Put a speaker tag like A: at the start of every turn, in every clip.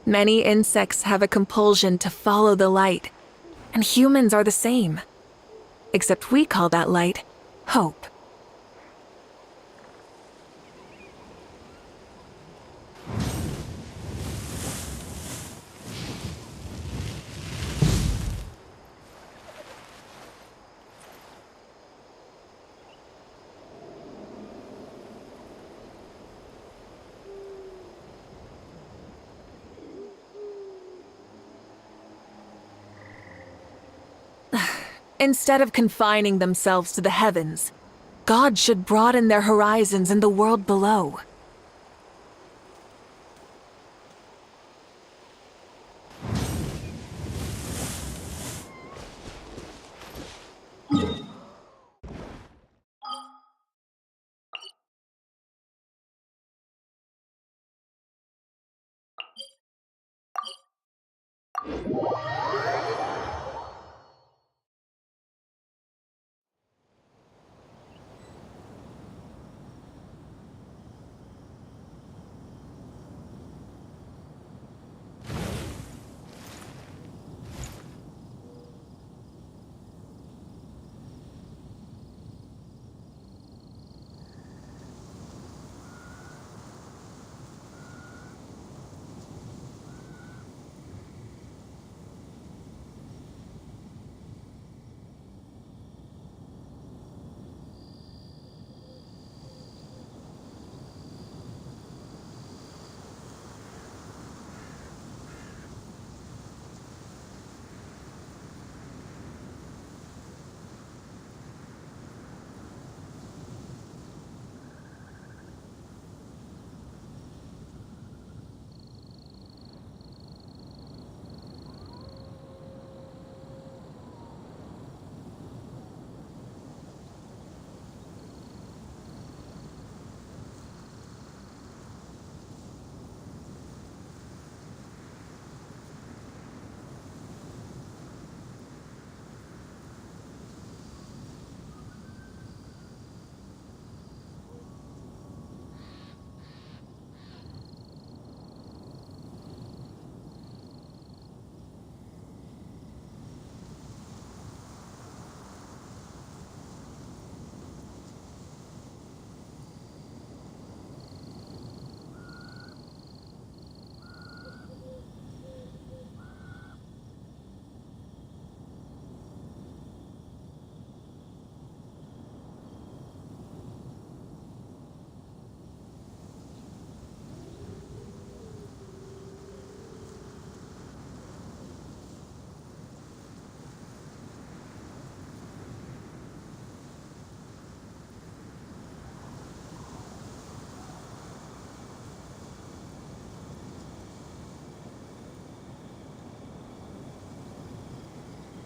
A: Many insects have a compulsion to follow the light, and humans are the same. Except we call that light hope. Instead of confining themselves to the heavens, God should broaden their horizons in the world below.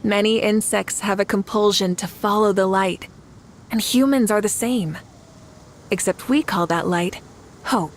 A: Many insects have a compulsion to follow the light, and humans are the same. Except we call that light hope.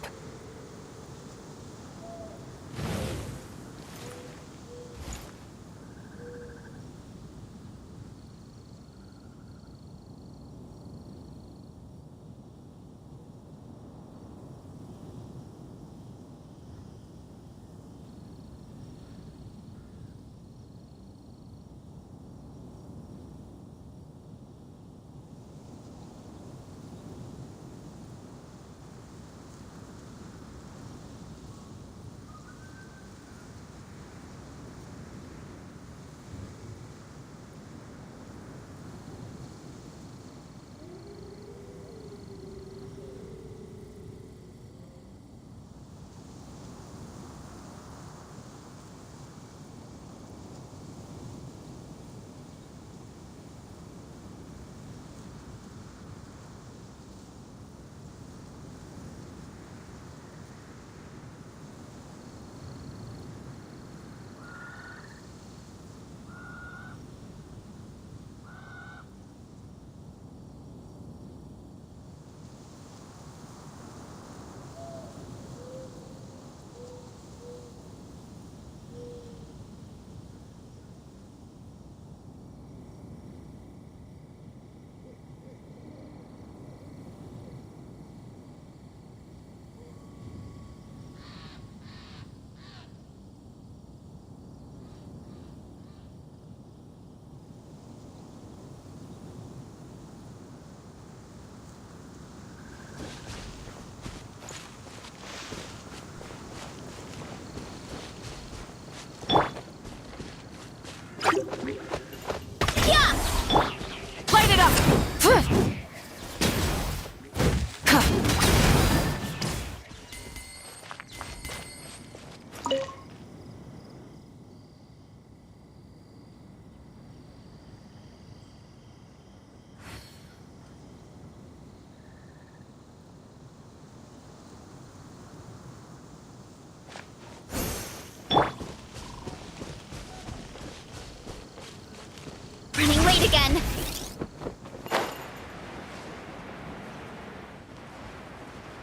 B: fight again!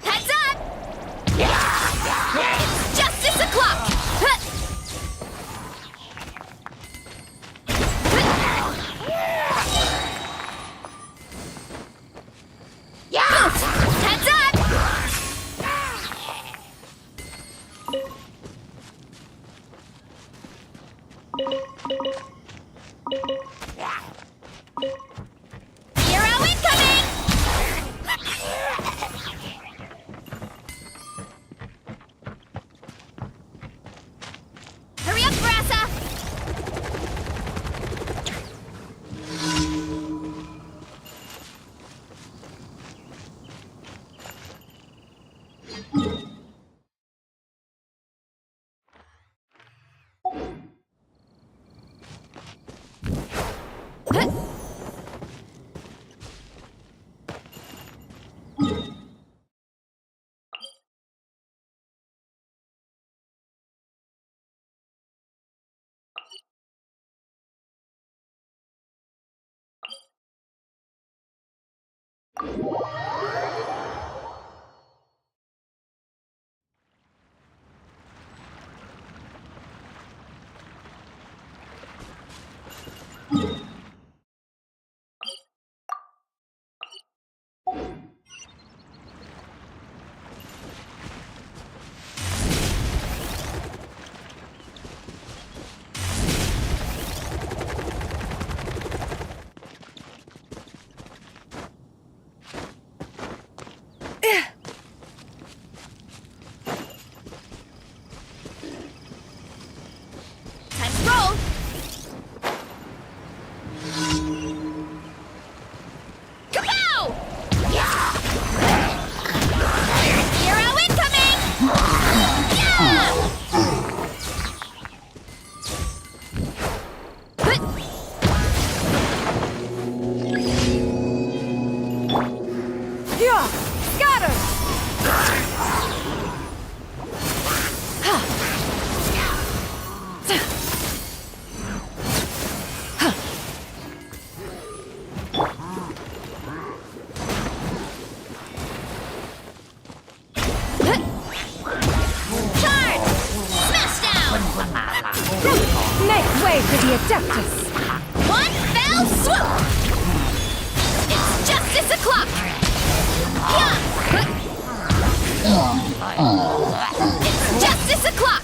B: Heads up! It's justice o'clock! Heads up! Hero incoming! Hurry up, Brassa! Time to roll! Kapow! Hero incoming! Yeah!
A: Yeah! Scatter!
B: Charge! Smash down!
A: Make way for the Adeptus!
B: One fell swoop! It's justice o'clock! Yeah! It's justice o'clock!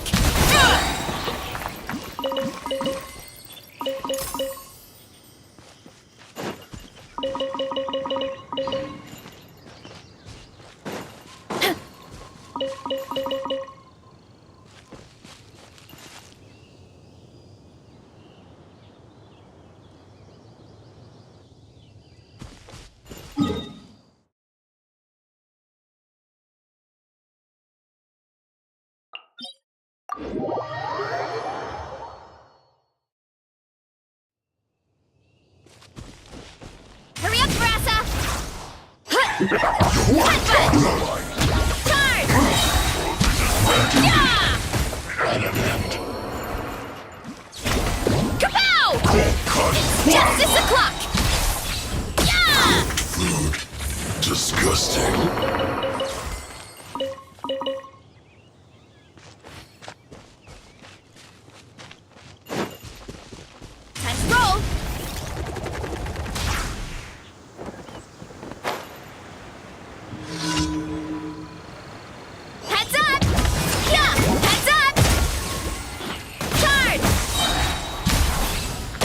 B: Hurry up, Brassa! Headbutt! Charge! Yeah! Kapow! It's justice o'clock! Yeah!
C: Rude. Disgusting.
B: Time to roll! Heads up! Yeah! Heads up! Charge!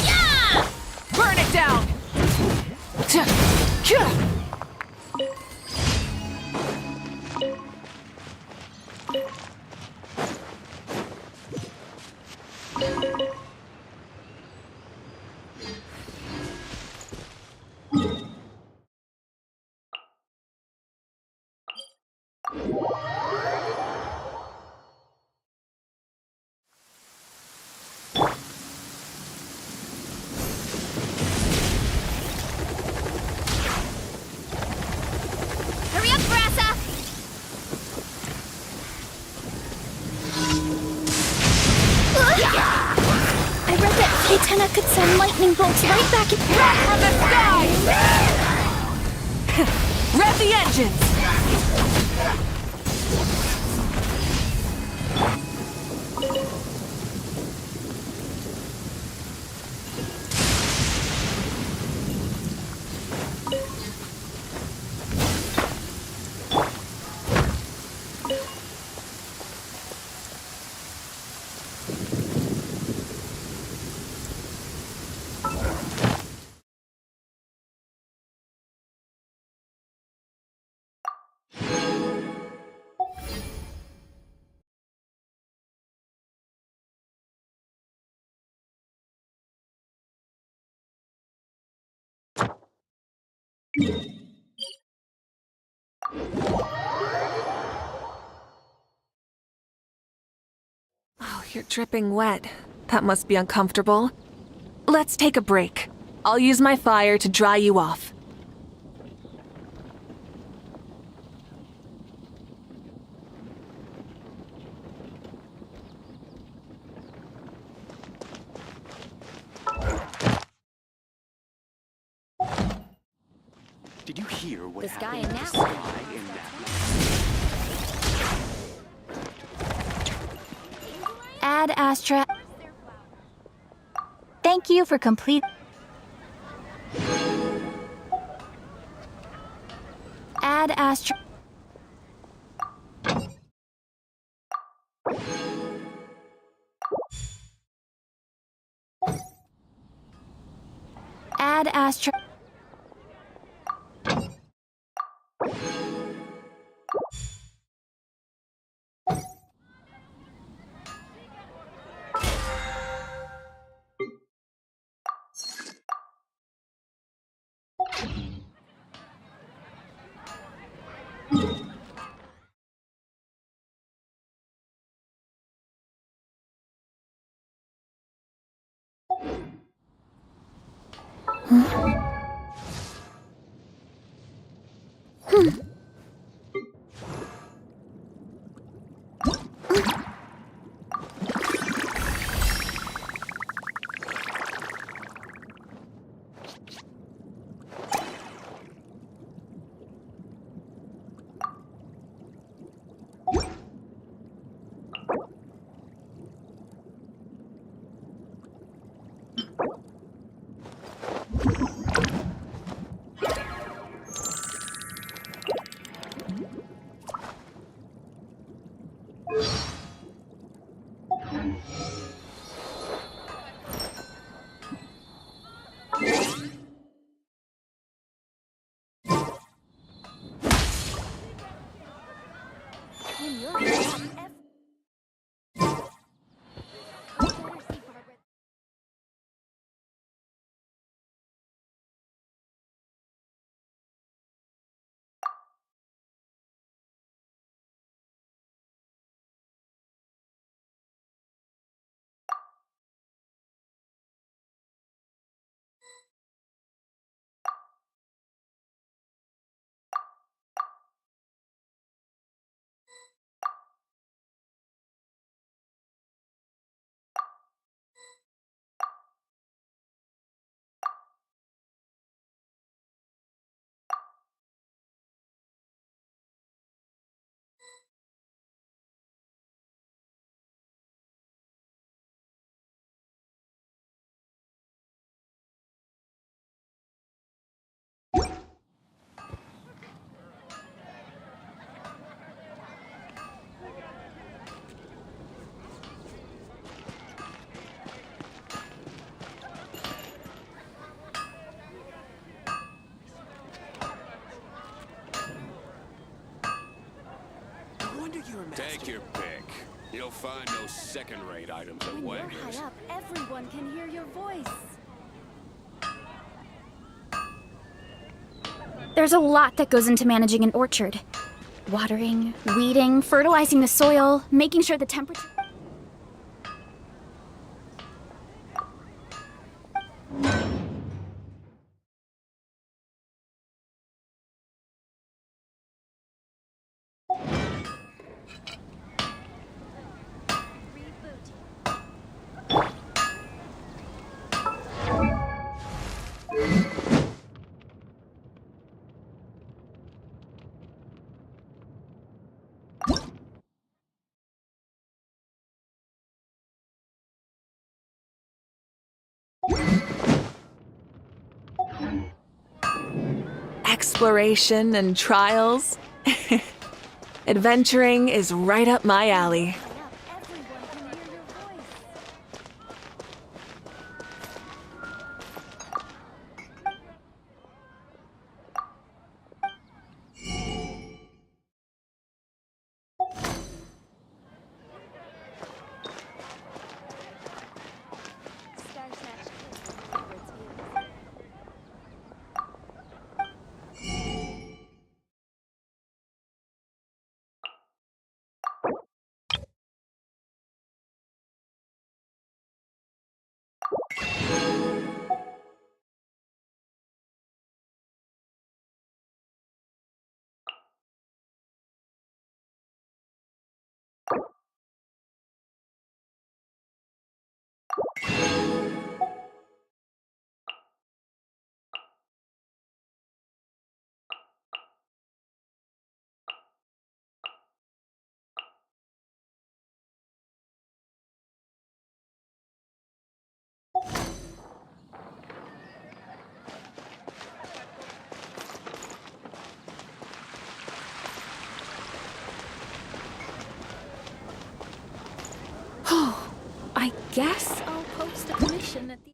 B: Yeah!
A: Burn it down!
B: lightning bolts right back at
A: From the sky! Rev the engines! Oh, you're dripping wet. That must be uncomfortable. Let's take a break. I'll use my fire to dry you off.
D: Did you hear what
B: the sky
D: happened
B: in
D: to
B: that
D: the
B: one.
D: sky in that
B: Ad Astra. Thank you for complete. Ad Astra. Ad Astra.
D: Take your pick. You'll find no second-rate items at
E: When you're
D: Wagner's.
E: high up, everyone can hear your voice.
B: There's a lot that goes into managing an orchard. Watering, weeding, fertilizing the soil, making sure the temperature...
A: Exploration and trials. Adventuring is right up my alley.
E: Everyone can hear your voice. Star Snatch favorites views.
A: I guess I'll post a commission at the...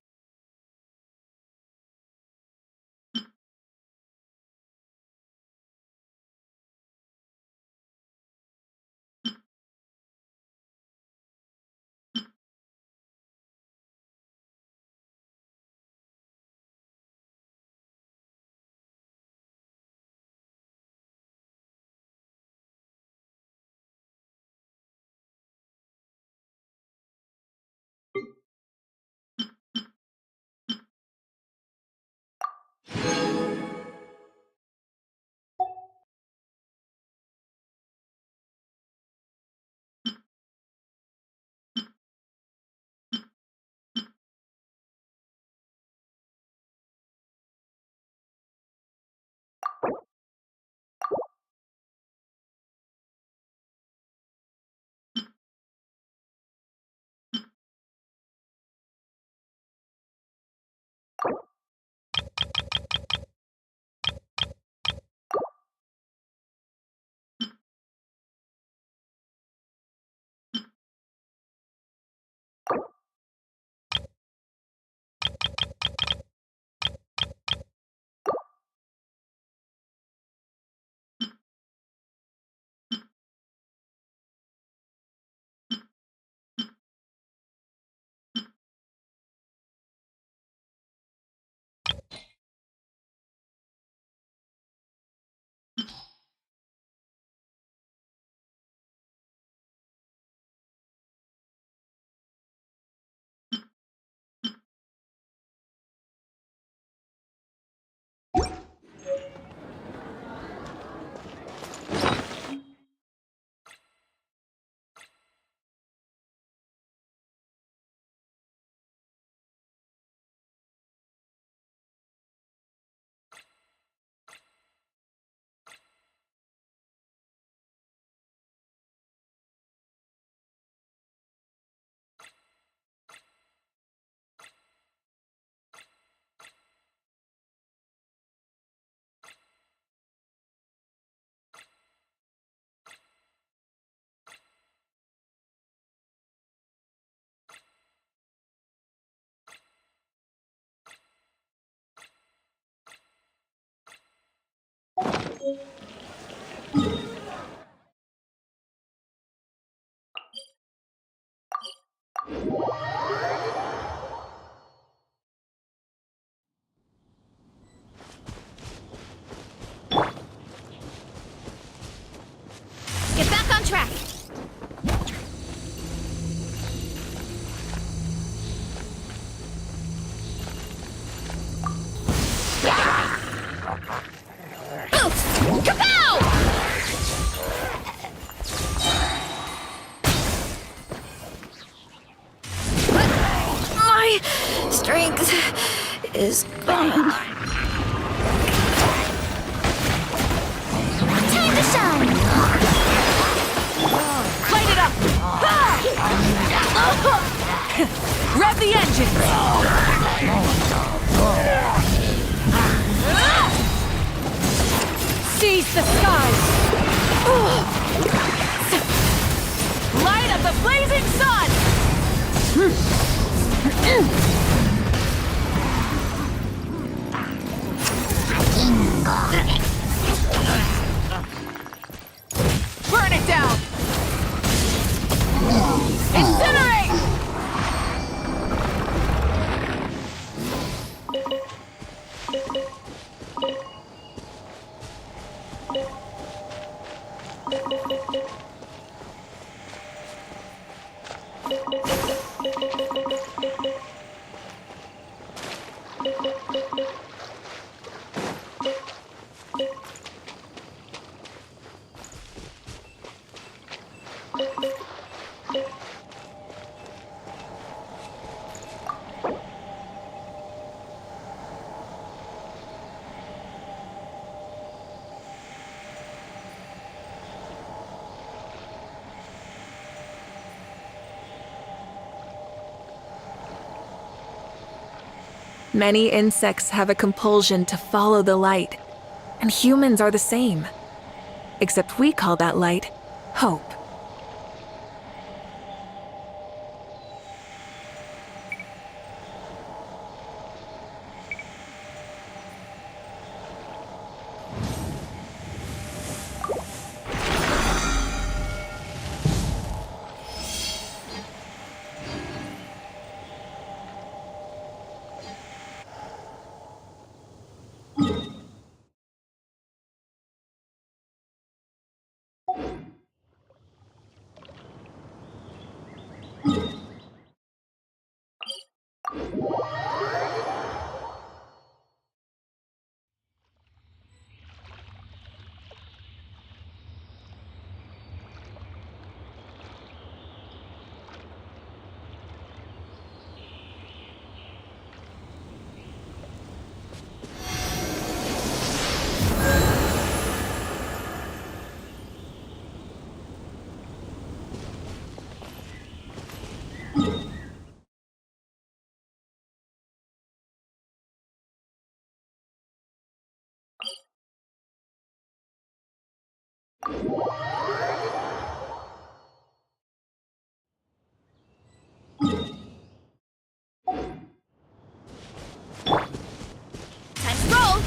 B: Get back on track! Oof! Kapow! My strength is gone. Time to shine!
A: Light it up! Rev the engine! the skies! Light of the blazing sun! Burn it down! Incinerate! Many insects have a compulsion to follow the light, and humans are the same. Except we call that light hope.
B: Time to roll!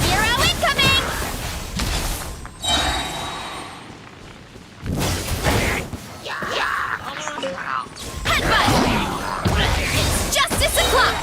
B: Zero incoming! Headbutt! It's justice o'clock!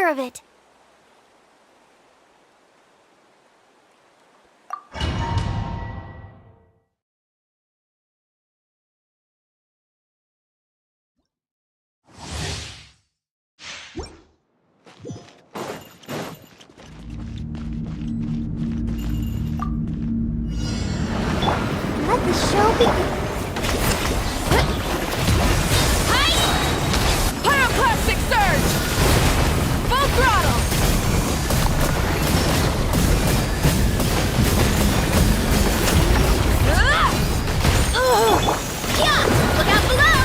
B: care of it. Let the show begin.
A: Pyroclastic surge! Full throttle!
B: Yeah! Look out below!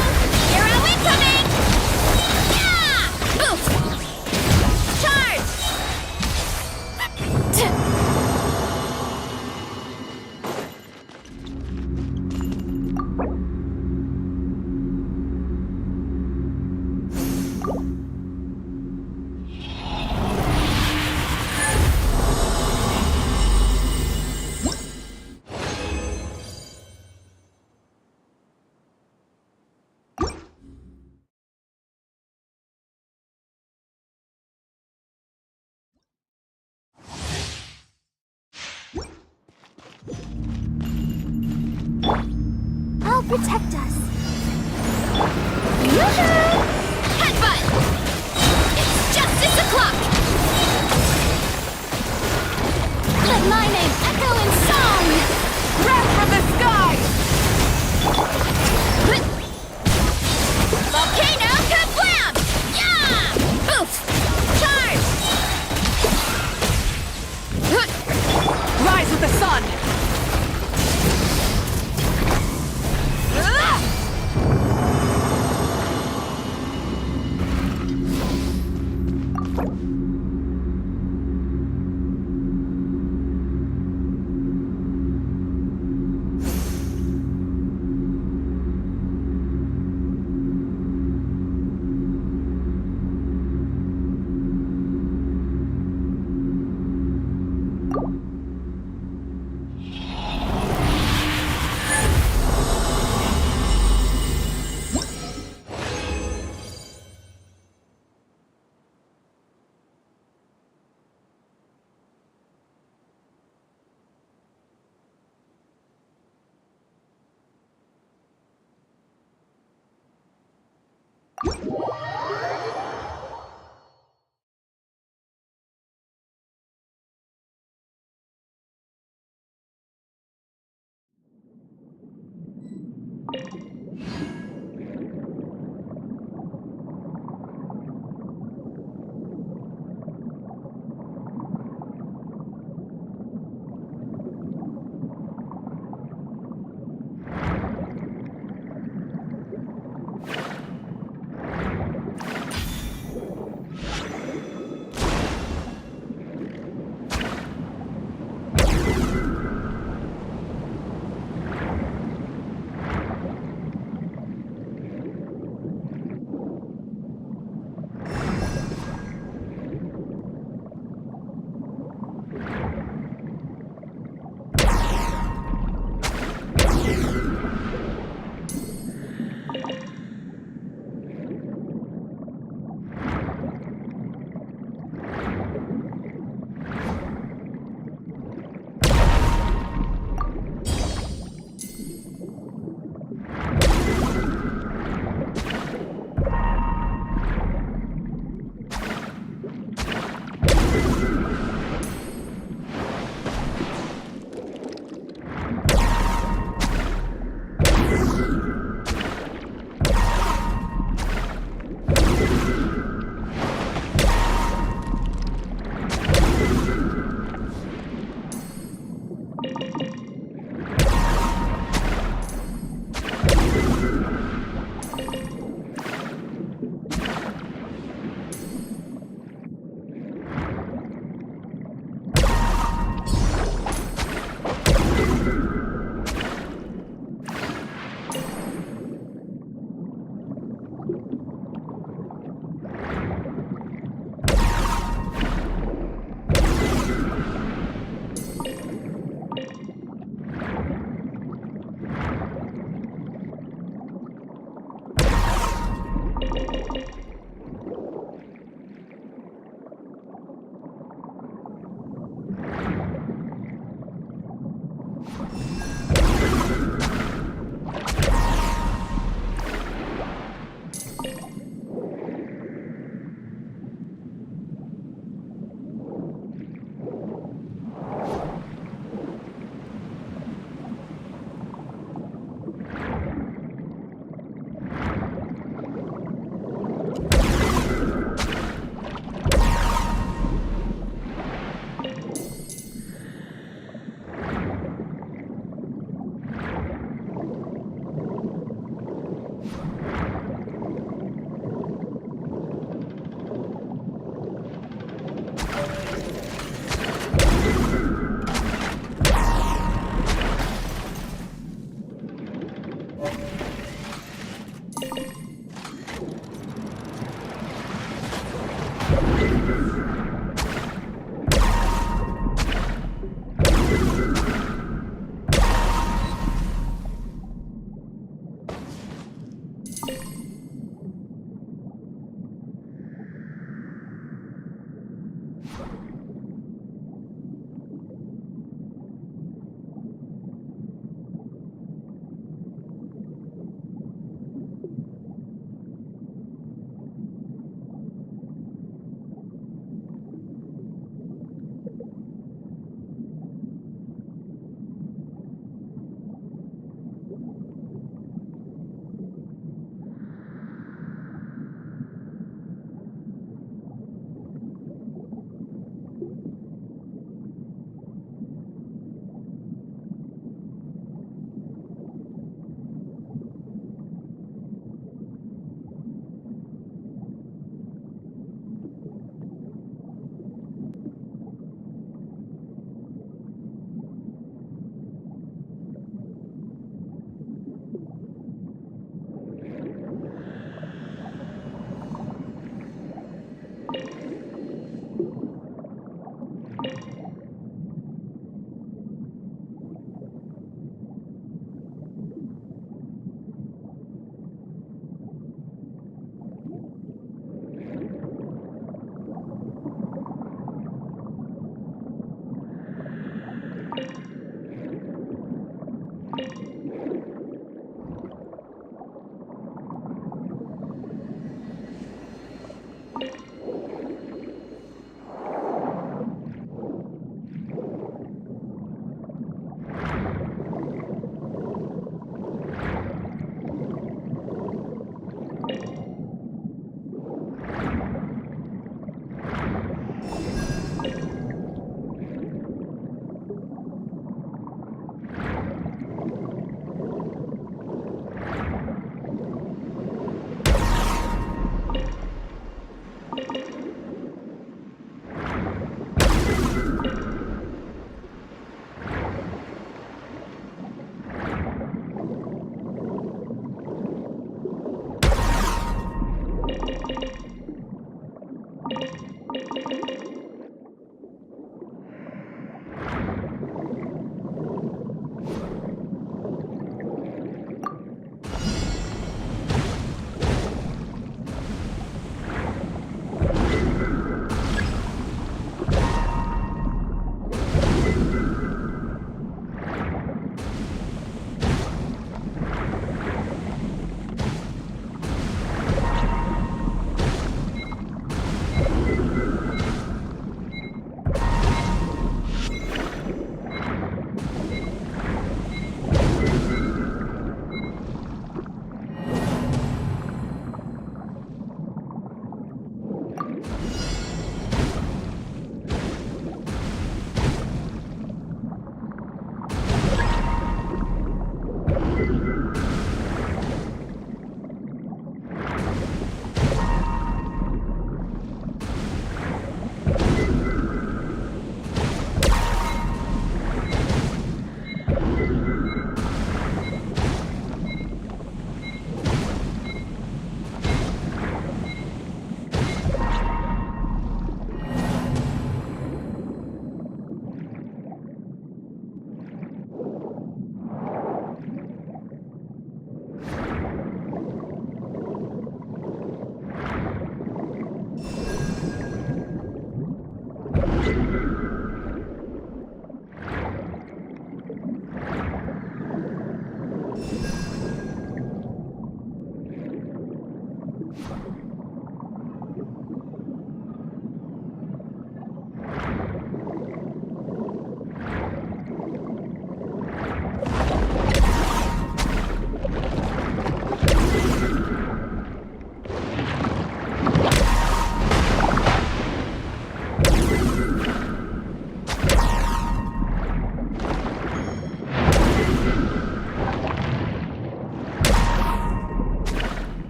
B: Hero incoming! Yeah! Oof! Charge! I'll protect us. Headbutt! It's justice o'clock! Let my name echo in song!
A: Wrath from the sky!
B: Volcano kablam! Yeah! Oof! Charge!
A: Rise with the sun!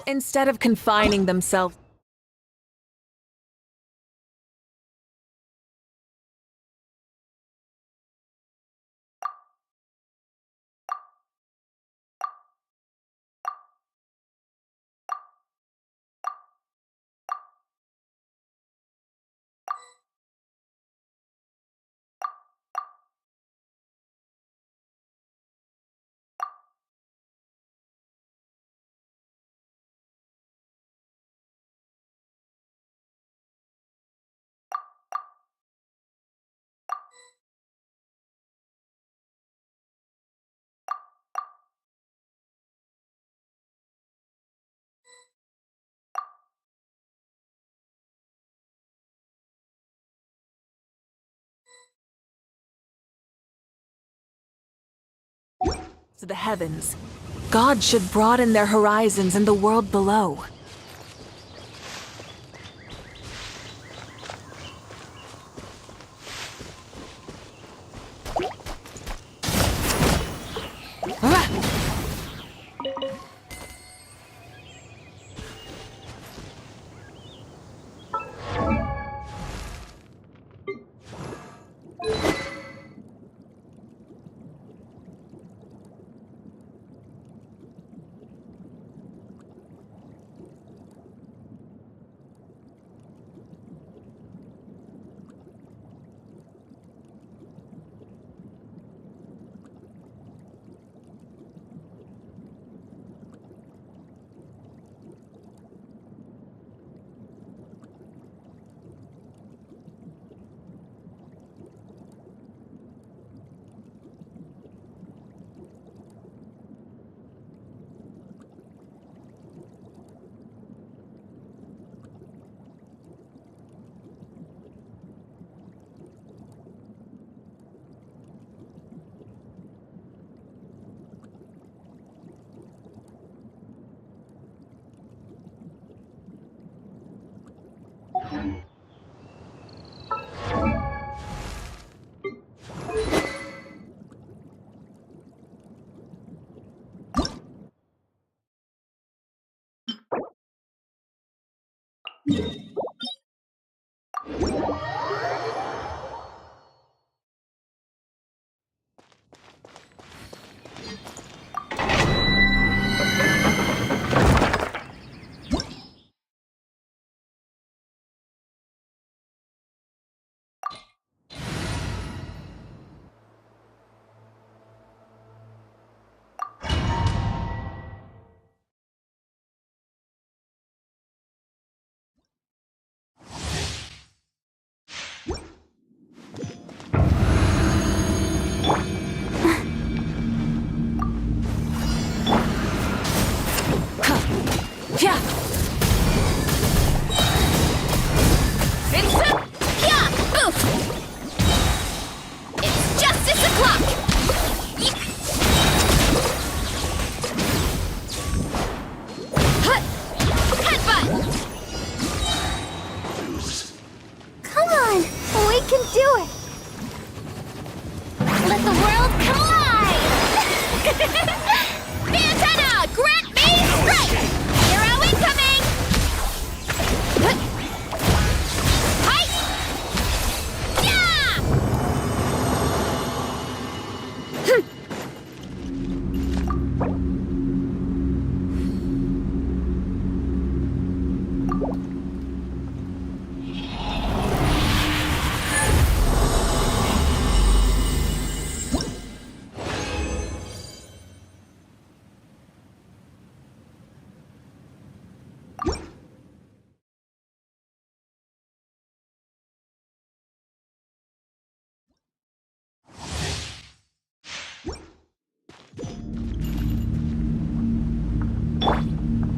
A: Instead of confining themselves to the heavens, God should broaden their horizons in the world below.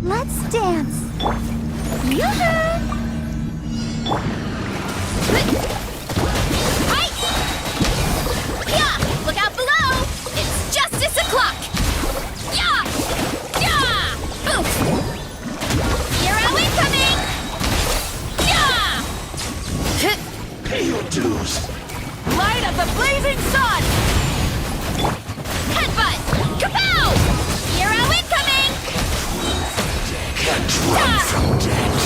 E: Let's dance. Yoo-hoo!
B: Yeah! Look out below! It's justice o'clock! Yeah! Yeah! Oof! Hero incoming! Yeah!
C: Pay your dues.
A: Light of the blazing sun!
B: Headbutt! Kapow! Hero incoming!
C: Can't run from death.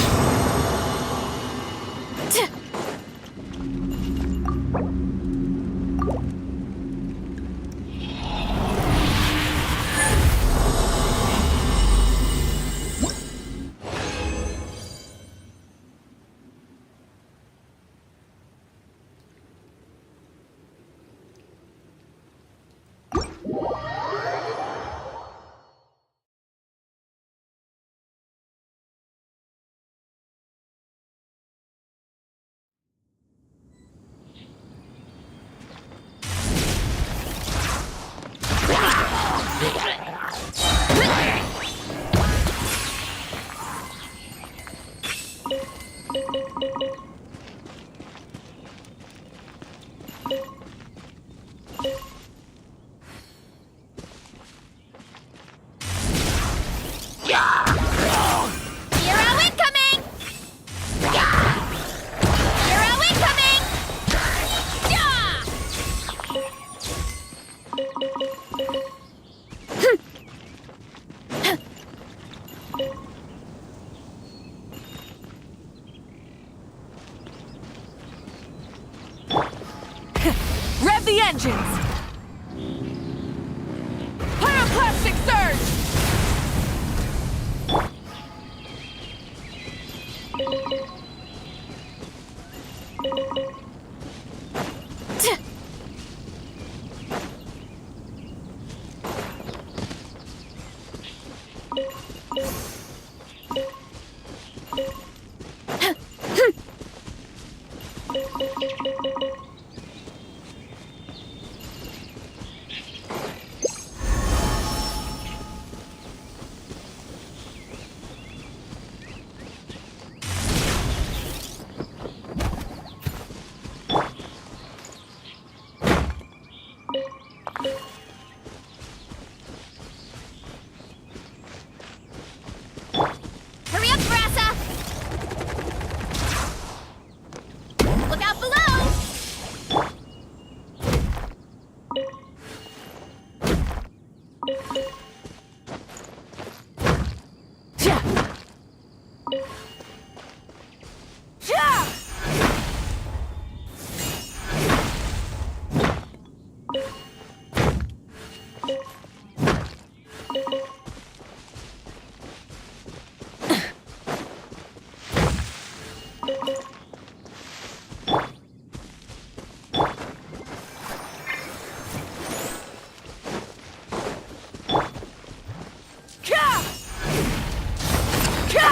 A: up the engines! Pyroclastic surge!
B: Hurry up, Brassa! Look out below!
A: Ja! Ja! Ka! Ka!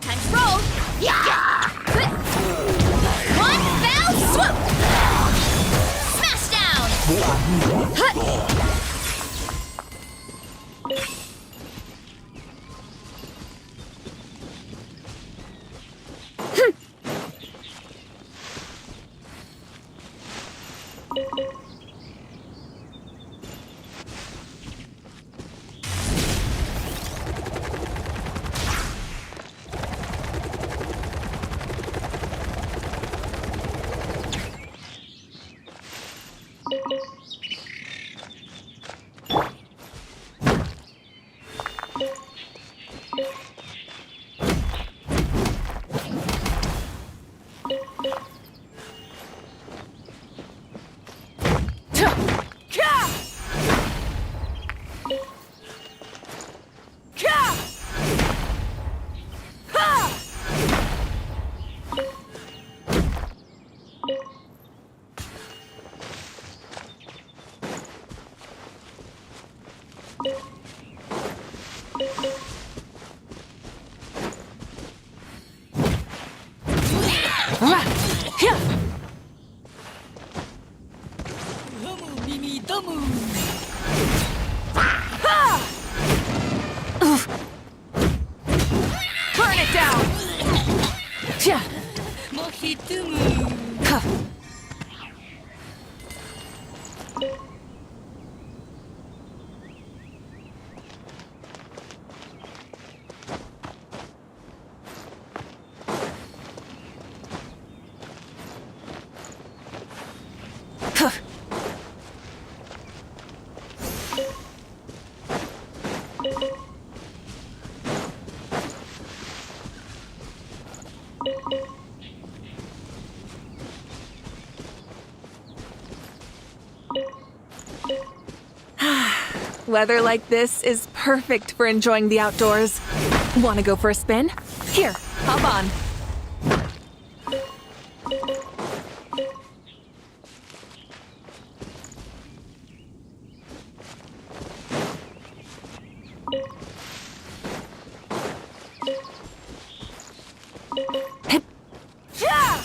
B: Time to roll! One fell swoop! Smash down!
A: Burn it down! Yeah. Huh. Huh. Weather like this is perfect for enjoying the outdoors. Want to go for a spin? Here, hop on. Hip. Yeah!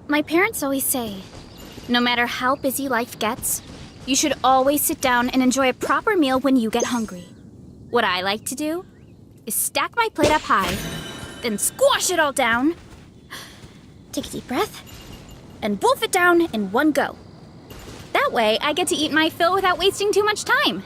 B: My parents always say, no matter how busy life gets, you should always sit down and enjoy a proper meal when you get hungry. What I like to do is stack my plate up high, then squash it all down, take a deep breath, and wolf it down in one go. That way, I get to eat my fill without wasting too much time.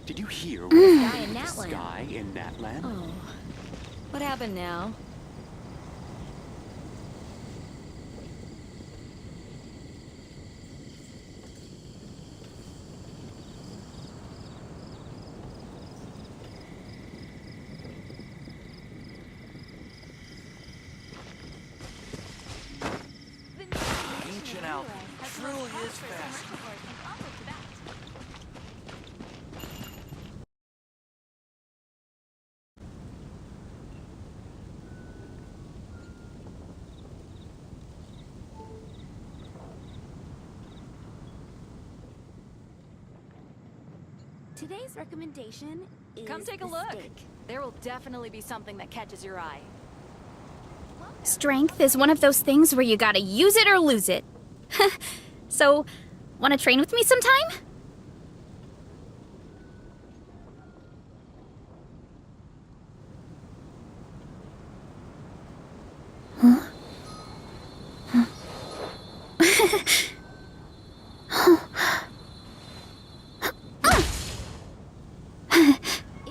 F: Did you hear what
G: Guy in that land.
F: sky in that land?
G: Oh. What happened now?
C: Ancient alchemy truly is fascinating.
E: Today's recommendation is
G: Come take a
E: the
G: look.
E: steak.
G: There will definitely be something that catches your eye.
B: Strength is one of those things where you gotta use it or lose it. So, wanna train with me sometime?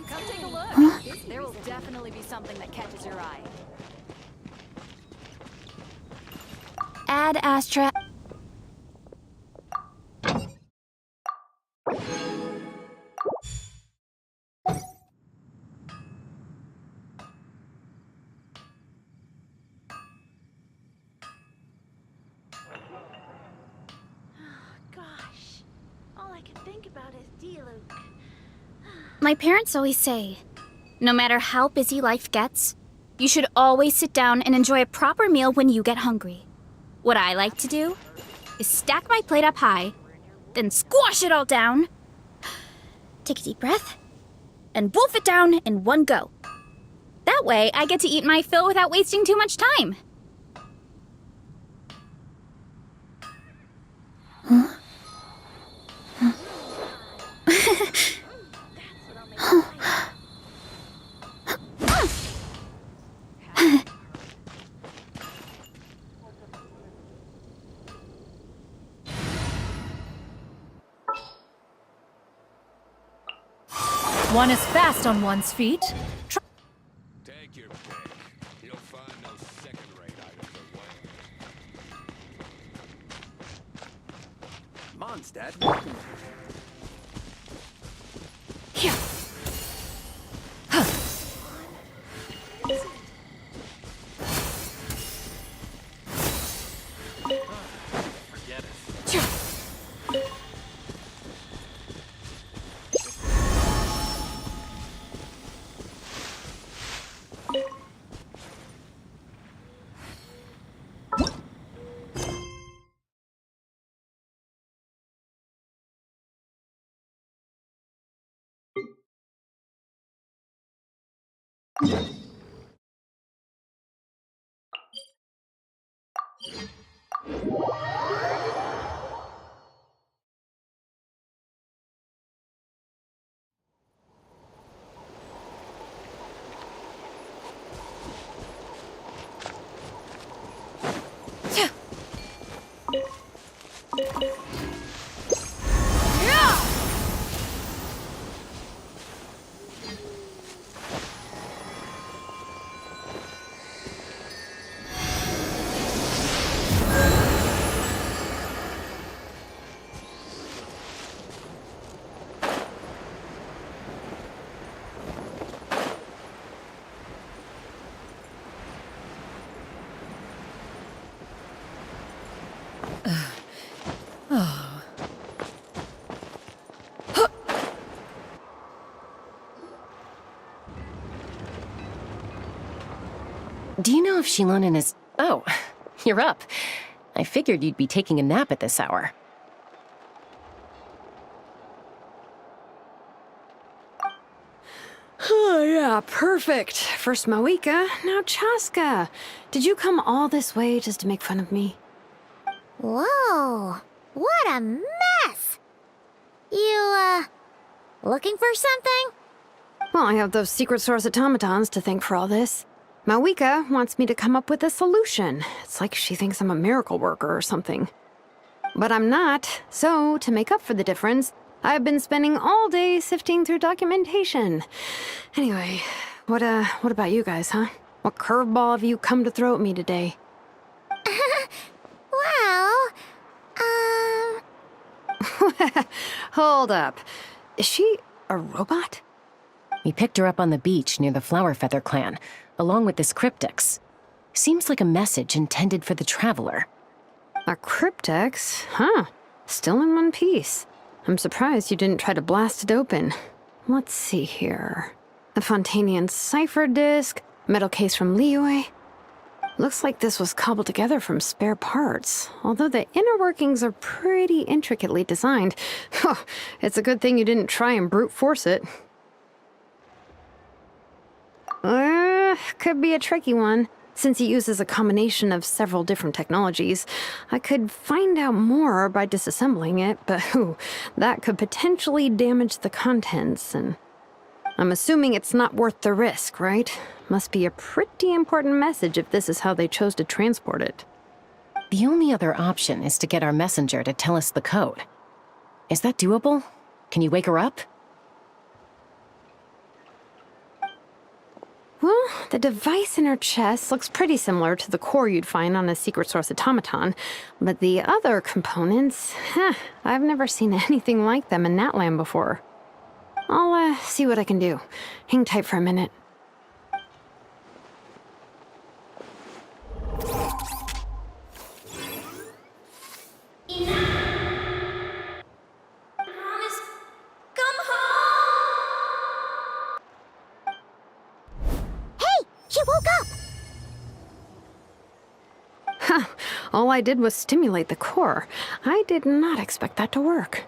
G: Come take a look. There will definitely be something that catches your eye.
B: Ad Astra.
E: Gosh, all I can think about is D-Luke.
B: My parents always say, no matter how busy life gets, you should always sit down and enjoy a proper meal when you get hungry. What I like to do is stack my plate up high, then squash it all down, take a deep breath, and wolf it down in one go. That way, I get to eat my fill without wasting too much time.
H: One is fast on one's feet.
D: Take your pick. You'll find no second-rate items away.
F: Mondstadt.
C: Forget it.
I: Do you know if Shilonen is... Oh, you're up. I figured you'd be taking a nap at this hour.
J: Oh, yeah, perfect. First Mawika, now Chaska. Did you come all this way just to make fun of me?
E: Whoa, what a mess! You, looking for something?
J: Well, I have those secret source automatons to thank for all this. Mawika wants me to come up with a solution. It's like she thinks I'm a miracle worker or something. But I'm not, so to make up for the difference, I've been spending all day sifting through documentation. Anyway, what about you guys, huh? What curveball have you come to throw at me today?
E: Well,
J: Hold up. Is she a robot?
I: We picked her up on the beach near the Flower Feather clan, along with this cryptex. Seems like a message intended for the traveler.
J: A cryptex? Huh. Still in one piece. I'm surprised you didn't try to blast it open. Let's see here. The Fontanian cipher disk, metal case from Liyue. Looks like this was cobbled together from spare parts, although the inner workings are pretty intricately designed. It's a good thing you didn't try and brute force it. Could be a tricky one. Since it uses a combination of several different technologies, I could find out more by disassembling it, but that could potentially damage the contents, and I'm assuming it's not worth the risk, right? Must be a pretty important message if this is how they chose to transport it.
I: The only other option is to get our messenger to tell us the code. Is that doable? Can you wake her up?
J: Well, the device in her chest looks pretty similar to the core you'd find on a secret source automaton, but the other components, I've never seen anything like them in Natlan before. I'll see what I can do. Hang tight for a minute. All I did was stimulate the core. I did not expect that to work.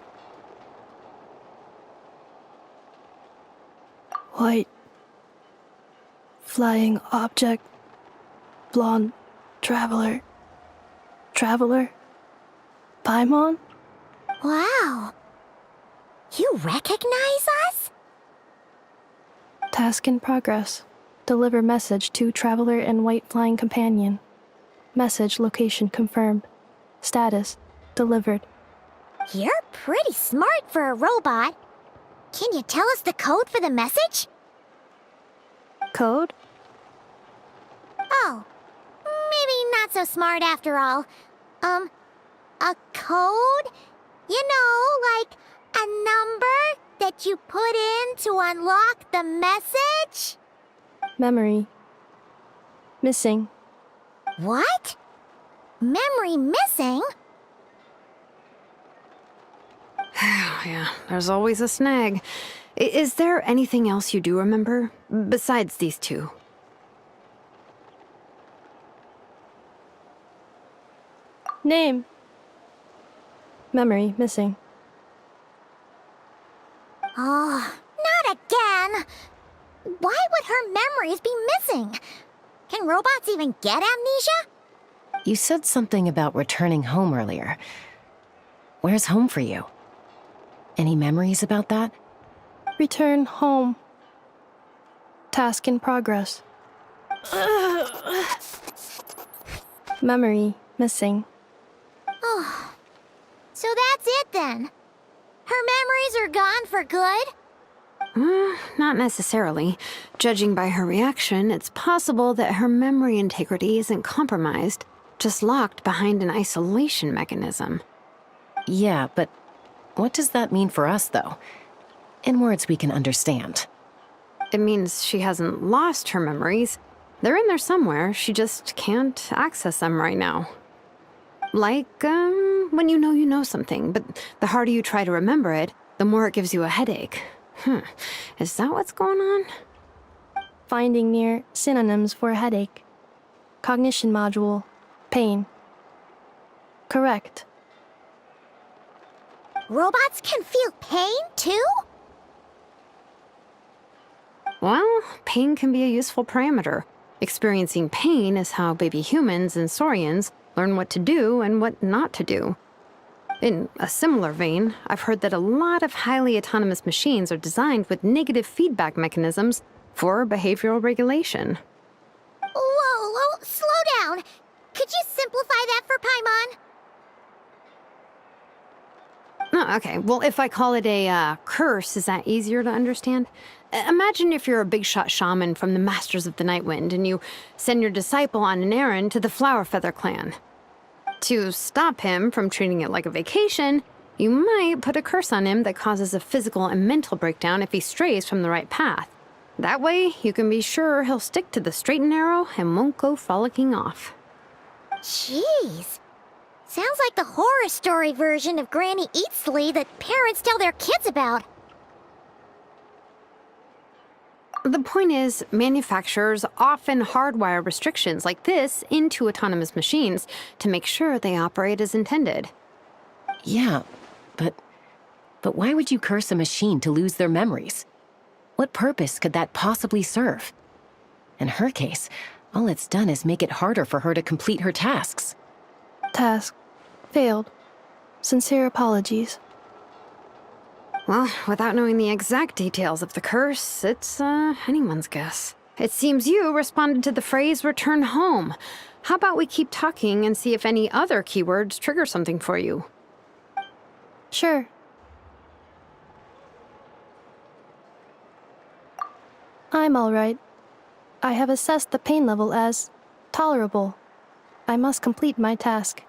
K: White. Flying object. Blonde. Traveler. Traveler? Paimon?
E: Wow. You recognize us?
K: Task in progress. Deliver message to Traveler and White Flying Companion. Message location confirmed. Status delivered.
E: You're pretty smart for a robot. Can you tell us the code for the message?
K: Code?
E: Oh, maybe not so smart after all. A code? You know, like a number that you put in to unlock the message?
K: Memory. Missing.
E: What? Memory missing?
J: Yeah, there's always a snag. Is there anything else you do remember, besides these two?
K: Name. Memory missing.
E: Oh, not again! Why would her memories be missing? Can robots even get amnesia?
I: You said something about returning home earlier. Where's home for you? Any memories about that?
K: Return home. Task in progress. Memory missing.
E: Oh, so that's it then. Her memories are gone for good?
J: Not necessarily. Judging by her reaction, it's possible that her memory integrity isn't compromised, just locked behind an isolation mechanism.
I: Yeah, but what does that mean for us, though? In words we can understand.
J: It means she hasn't lost her memories. They're in there somewhere, she just can't access them right now. Like, when you know something, but the harder you try to remember it, the more it gives you a headache. Is that what's going on?
K: Finding near synonyms for headache. Cognition module. Pain. Correct.
E: Robots can feel pain, too?
J: Well, pain can be a useful parameter. Experiencing pain is how baby humans and saurians learn what to do and what not to do. In a similar vein, I've heard that a lot of highly autonomous machines are designed with negative feedback mechanisms for behavioral regulation.
E: Whoa, slow down. Could you simplify that for Paimon?
J: Oh, okay, well, if I call it a curse, is that easier to understand? Imagine if you're a big shot shaman from the Masters of the Nightwind and you send your disciple on an errand to the Flower Feather clan. To stop him from treating it like a vacation, you might put a curse on him that causes a physical and mental breakdown if he strays from the right path. That way, you can be sure he'll stick to the straight and narrow and won't go frolicking off.
E: Jeez. Sounds like the horror story version of Granny Eatsley that parents tell their kids about.
J: The point is, manufacturers often hardwire restrictions like this into autonomous machines to make sure they operate as intended.
I: Yeah, but why would you curse a machine to lose their memories? What purpose could that possibly serve? In her case, all it's done is make it harder for her to complete her tasks.
K: Task. Failed. Sincere apologies.
J: Well, without knowing the exact details of the curse, it's anyone's guess. It seems you responded to the phrase return home. How about we keep talking and see if any other keywords trigger something for you?
K: Sure. I'm alright. I have assessed the pain level as tolerable. I must complete my task.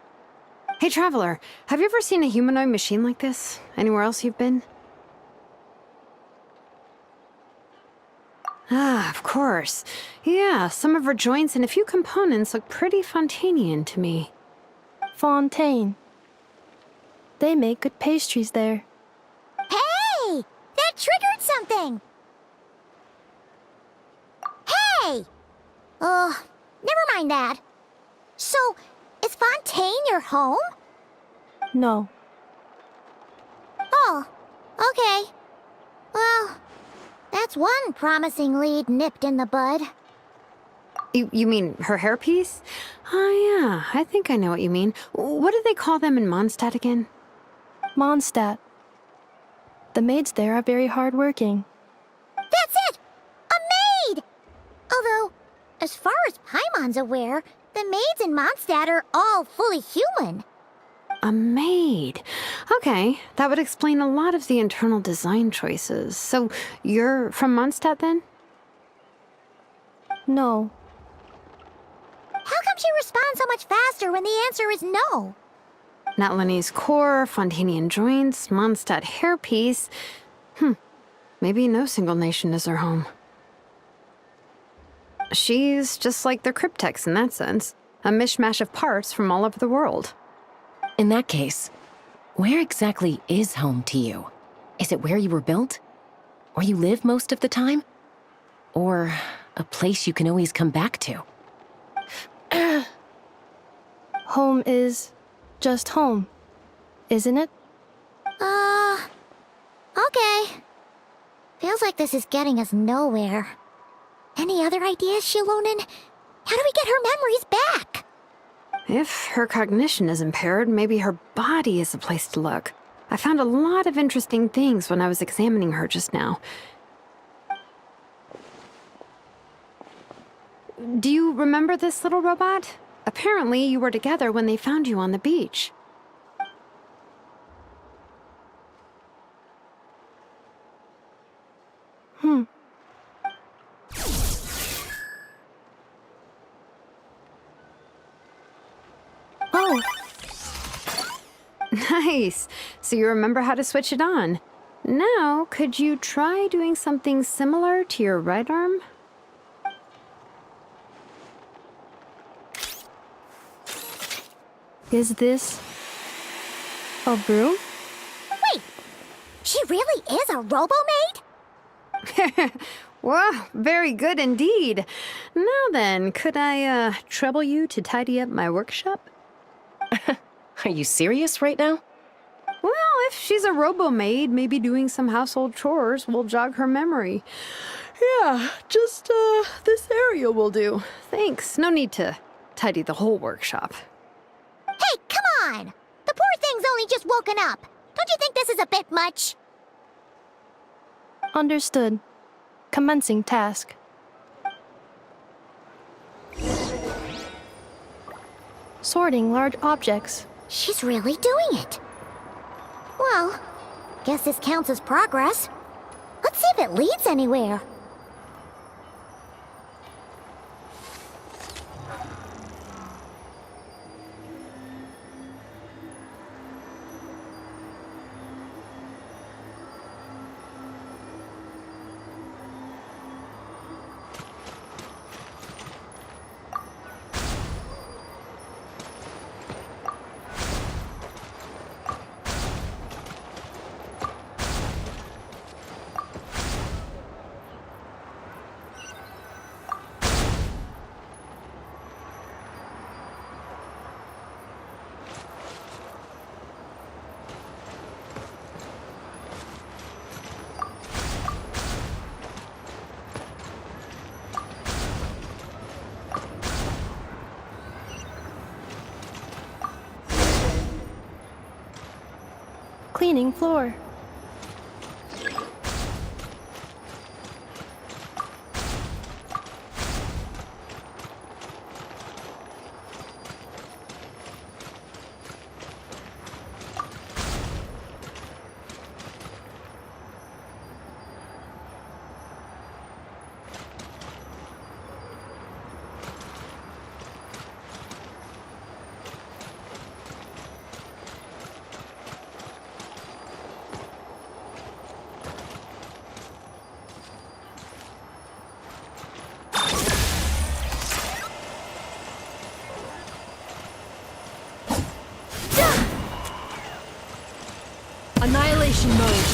J: Hey, Traveler, have you ever seen a humanoid machine like this? Anywhere else you've been? Ah, of course. Yeah, some of her joints and a few components look pretty Fontanian to me.
K: Fontaine. They make good pastries there.
E: Hey! That triggered something! Hey! Never mind that. So, is Fontaine your home?
K: No.
E: Oh, okay. Well, that's one promising lead nipped in the bud.
J: You mean her hairpiece? Oh, yeah, I think I know what you mean. What do they call them in Mondstadt again?
K: Mondstadt. The maids there are very hardworking.
E: That's it! A maid! Although, as far as Paimon's aware, the maids in Mondstadt are all fully human.
J: A maid. Okay, that would explain a lot of the internal design choices. So, you're from Mondstadt then?
K: No.
E: How come she responds so much faster when the answer is no?
J: Natlanese core, Fontanian joints, Mondstadt hairpiece. Maybe no single nation is her home. She's just like the cryptex in that sense. A mishmash of parts from all over the world.
I: In that case, where exactly is home to you? Is it where you were built? Where you live most of the time? Or a place you can always come back to?
K: Home is just home, isn't it?
E: Okay. Feels like this is getting us nowhere. Any other ideas, Shilonen? How do we get her memories back?
J: If her cognition is impaired, maybe her body is a place to look. I found a lot of interesting things when I was examining her just now. Do you remember this little robot? Apparently, you were together when they found you on the beach.
K: Oh,
J: Nice. So you remember how to switch it on. Now, could you try doing something similar to your right arm?
K: is this a broom?
E: Wait, she really is a robo-maid?
J: Wow, very good indeed. Now then, could I, trouble you to tidy up my workshop?
I: Are you serious right now?
J: Well, if she's a robo-maid, maybe doing some household chores will jog her memory. Yeah, just, this area will do. Thanks. No need to tidy the whole workshop.
E: Hey, come on! The poor thing's only just woken up. Don't you think this is a bit much?
K: Understood. Commencing task. Sorting large objects.
E: She's really doing it. Well, guess this counts as progress. Let's see if it leads anywhere.
K: Cleaning floor.
A: Installation mode.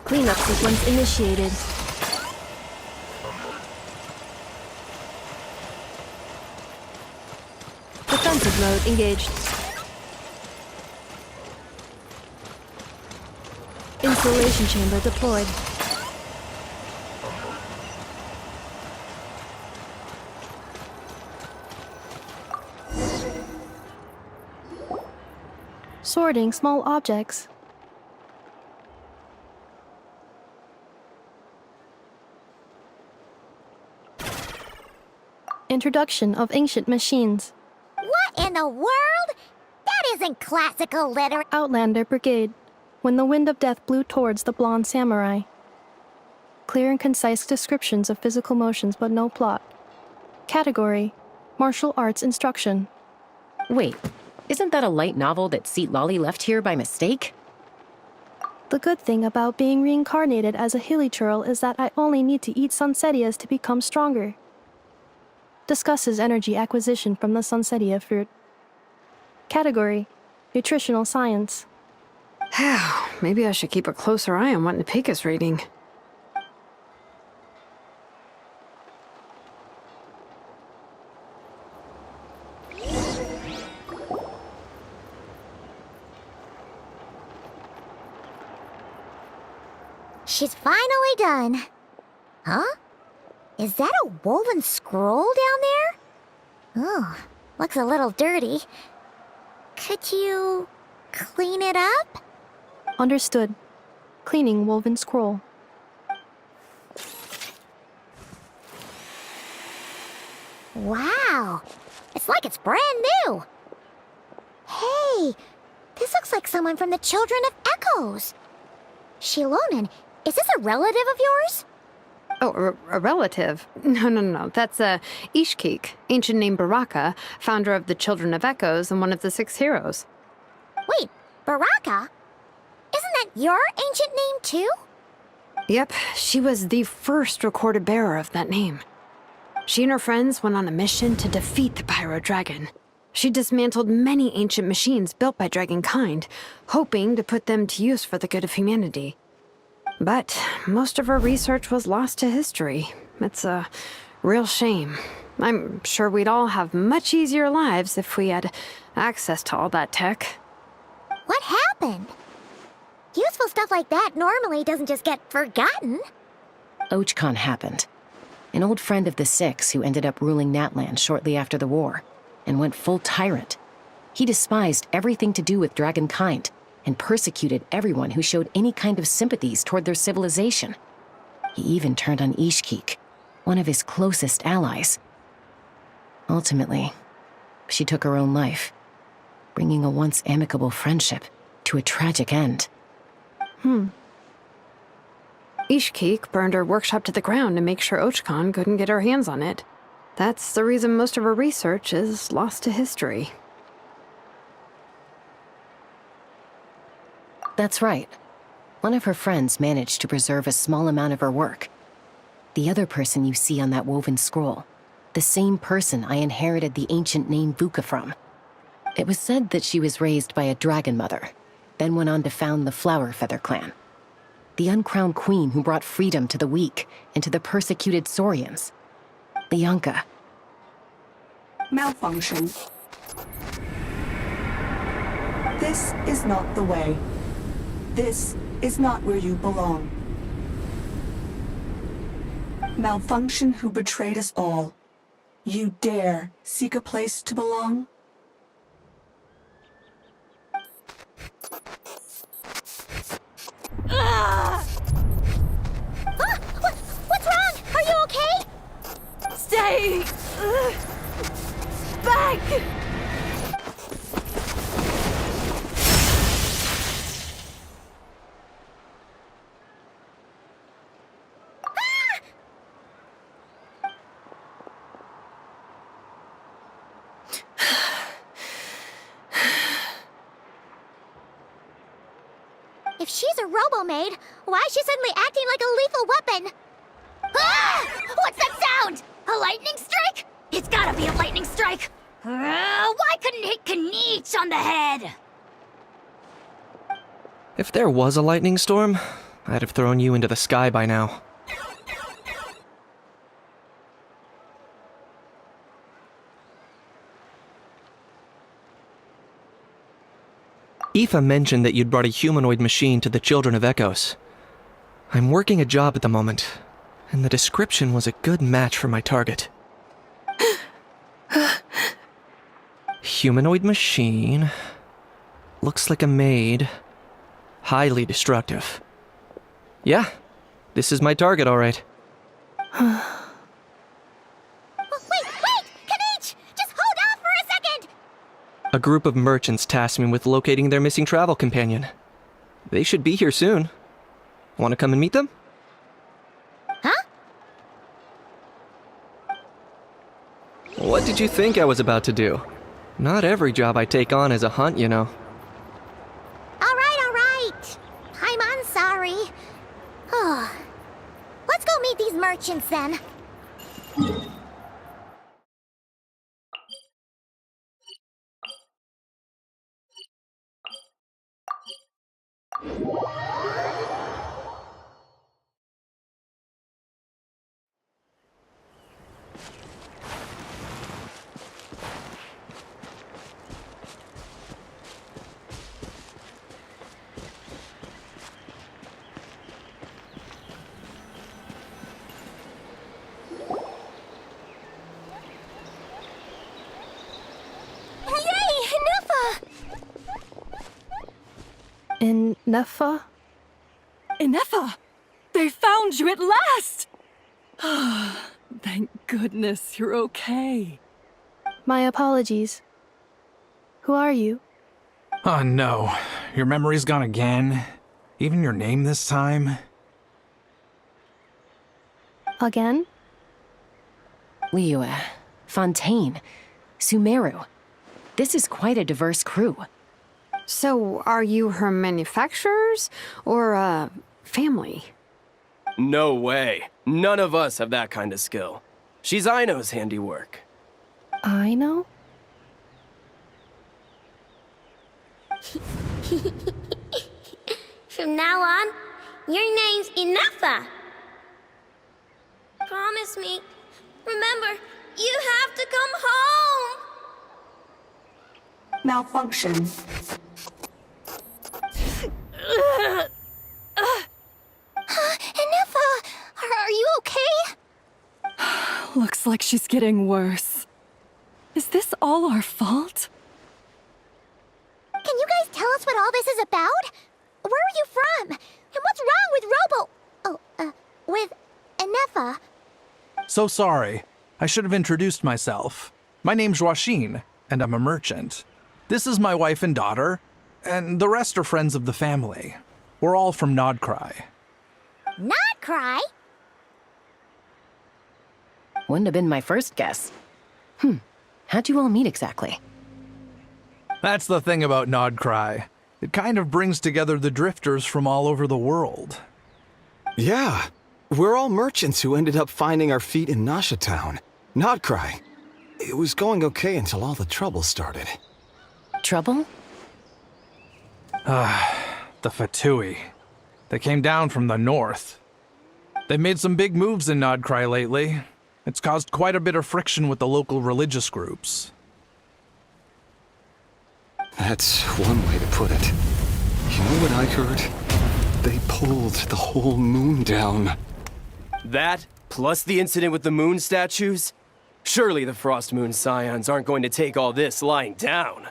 K: Cleanup sequence initiated. Defensive mode engaged. Installation chamber deployed. Sorting small objects. Introduction of ancient machines.
E: What in the world? That isn't classical literature.
K: Outlander Brigade. When the wind of death blew towards the blonde samurai. Clear and concise descriptions of physical motions but no plot. Category: Martial Arts Instruction.
I: Wait, isn't that a light novel that Seat Lolly left here by mistake?
K: The good thing about being reincarnated as a hilly churl is that I only need to eat sunsettias to become stronger. Discusses energy acquisition from the sunsettia fruit. Category: Nutritional Science.
J: Maybe I should keep a closer eye on what Napika's reading.
E: She's finally done. Huh? Is that a woven scroll down there? Oh, looks a little dirty. Could you clean it up?
K: Understood. Cleaning woven scroll.
E: Wow, it's like it's brand new. Hey, this looks like someone from the Children of Echoes. Shilonen, is this a relative of yours?
J: Oh, a relative? No. That's Ishkik, ancient name Baraka, founder of the Children of Echoes and one of the 6 heroes.
E: Wait, Baraka? Isn't that your ancient name too?
J: Yep, she was the first recorded bearer of that name. She and her friends went on a mission to defeat the Pyro Dragon. She dismantled many ancient machines built by Dragonkind, hoping to put them to use for the good of humanity. But most of her research was lost to history. It's a real shame. I'm sure we'd all have much easier lives if we had access to all that tech.
E: What happened? Useful stuff like that normally doesn't just get forgotten.
I: Ochkon happened. An old friend of the 6 who ended up ruling Natlan shortly after the war, and went full tyrant. He despised everything to do with Dragonkind, and persecuted everyone who showed any kind of sympathies toward their civilization. He even turned on Ishkik, one of his closest allies. Ultimately, she took her own life, bringing a once amicable friendship to a tragic end.
J: Ishkik burned her workshop to the ground to make sure Ochkon couldn't get her hands on it. That's the reason most of her research is lost to history.
I: That's right. One of her friends managed to preserve a small amount of her work. The other person you see on that woven scroll, the same person I inherited the ancient name Vuka from. It was said that she was raised by a dragon mother, then went on to found the Flower Feather clan. The uncrowned queen who brought freedom to the weak and to the persecuted Saurians. Lianka.
L: Malfunction. This is not the way. This is not where you belong. Malfunction who betrayed us all. You dare seek a place to belong?
E: What's wrong? Are you okay?
A: Stay back!
E: If she's a robo-maid, why is she suddenly acting like a lethal weapon?
B: Ah! What's that sound? A lightning strike? It's gotta be a lightning strike. Why couldn't it hit Kniech on the head?
M: If there was a lightning storm, I'd have thrown you into the sky by now. Aoife mentioned that you'd brought a humanoid machine to the Children of Echoes. I'm working a job at the moment, and the description was a good match for my target. Humanoid machine. Looks like a maid. Highly destructive. Yeah, this is my target, all right.
E: Wait! Kniech! Just hold off for a second!
M: A group of merchants tasked me with locating their missing travel companion. They should be here soon. Want to come and meet them?
E: Huh?
M: What did you think I was about to do? Not every job I take on is a hunt, you know.
E: All right. I'm sorry. Let's go meet these merchants then.
K: Nefa?
H: Inefa! They found you at last! Thank goodness you're okay.
K: My apologies. Who are you?
N: Oh no, your memory's gone again? Even your name this time?
K: Again?
I: Liyue, Fontaine, Sumeru. This is quite a diverse crew.
J: So, are you her manufacturers or family?
F: No way. None of us have that kind of skill. She's Aino's handiwork.
K: I know?
E: From now on, your name's Inefa. Promise me. Remember, you have to come home.
L: Malfunction.
E: Inefa, are you okay?
H: Looks like she's getting worse. Is this all our fault?
E: Can you guys tell us what all this is about? Where are you from? And what's wrong with Inefa?
N: So sorry. I should have introduced myself. My name's Joachine, and I'm a merchant. This is my wife and daughter, and the rest are friends of the family. We're all from Nodcry.
E: Not cry?
I: Wouldn't have been my first guess. How'd you all meet exactly?
N: That's the thing about Nodcry. It kind of brings together the drifters from all over the world.
O: Yeah, we're all merchants who ended up finding our feet in Nasha Town. Nodcry. It was going okay until all the trouble started.
I: Trouble?
N: The Fatui. They came down from the north. They've made some big moves in Nodcry lately. It's caused quite a bit of friction with the local religious groups.
O: That's one way to put it. You know what I heard? They pulled the whole moon down.
F: That, plus the incident with the moon statues? Surely the Frost Moon Scions aren't going to take all this lying down.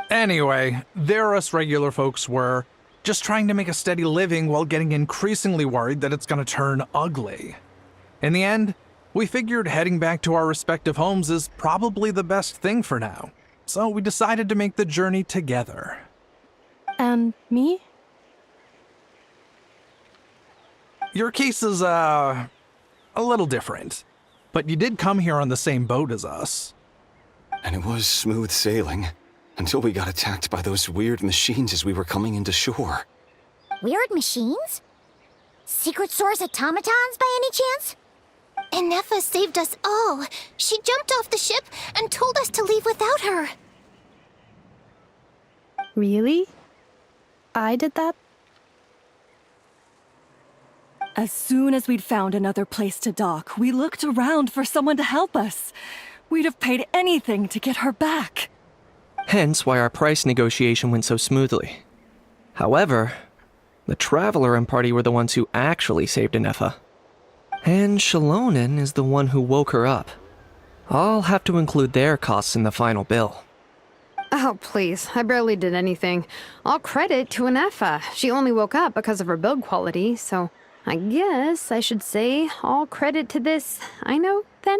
N: Anyway, there us regular folks were, just trying to make a steady living while getting increasingly worried that it's gonna turn ugly. In the end, we figured heading back to our respective homes is probably the best thing for now. So we decided to make the journey together.
K: And me?
N: Your case is, a little different. But you did come here on the same boat as us.
O: And it was smooth sailing. until we got attacked by those weird machines as we were coming into shore.
E: Weird machines? Secret Source automatons by any chance? Inefa saved us all. She jumped off the ship and told us to leave without her.
K: Really? I did that?
H: As soon as we'd found another place to dock, we looked around for someone to help us. We'd have paid anything to get her back.
M: Hence why our price negotiation went so smoothly. However, the Traveler and party were the ones who actually saved Inefa. And Shalonen is the one who woke her up. I'll have to include their costs in the final bill.
J: Oh, please. I barely did anything. All credit to Inefa. She only woke up because of her build quality, so I guess I should say all credit to this Aino, then?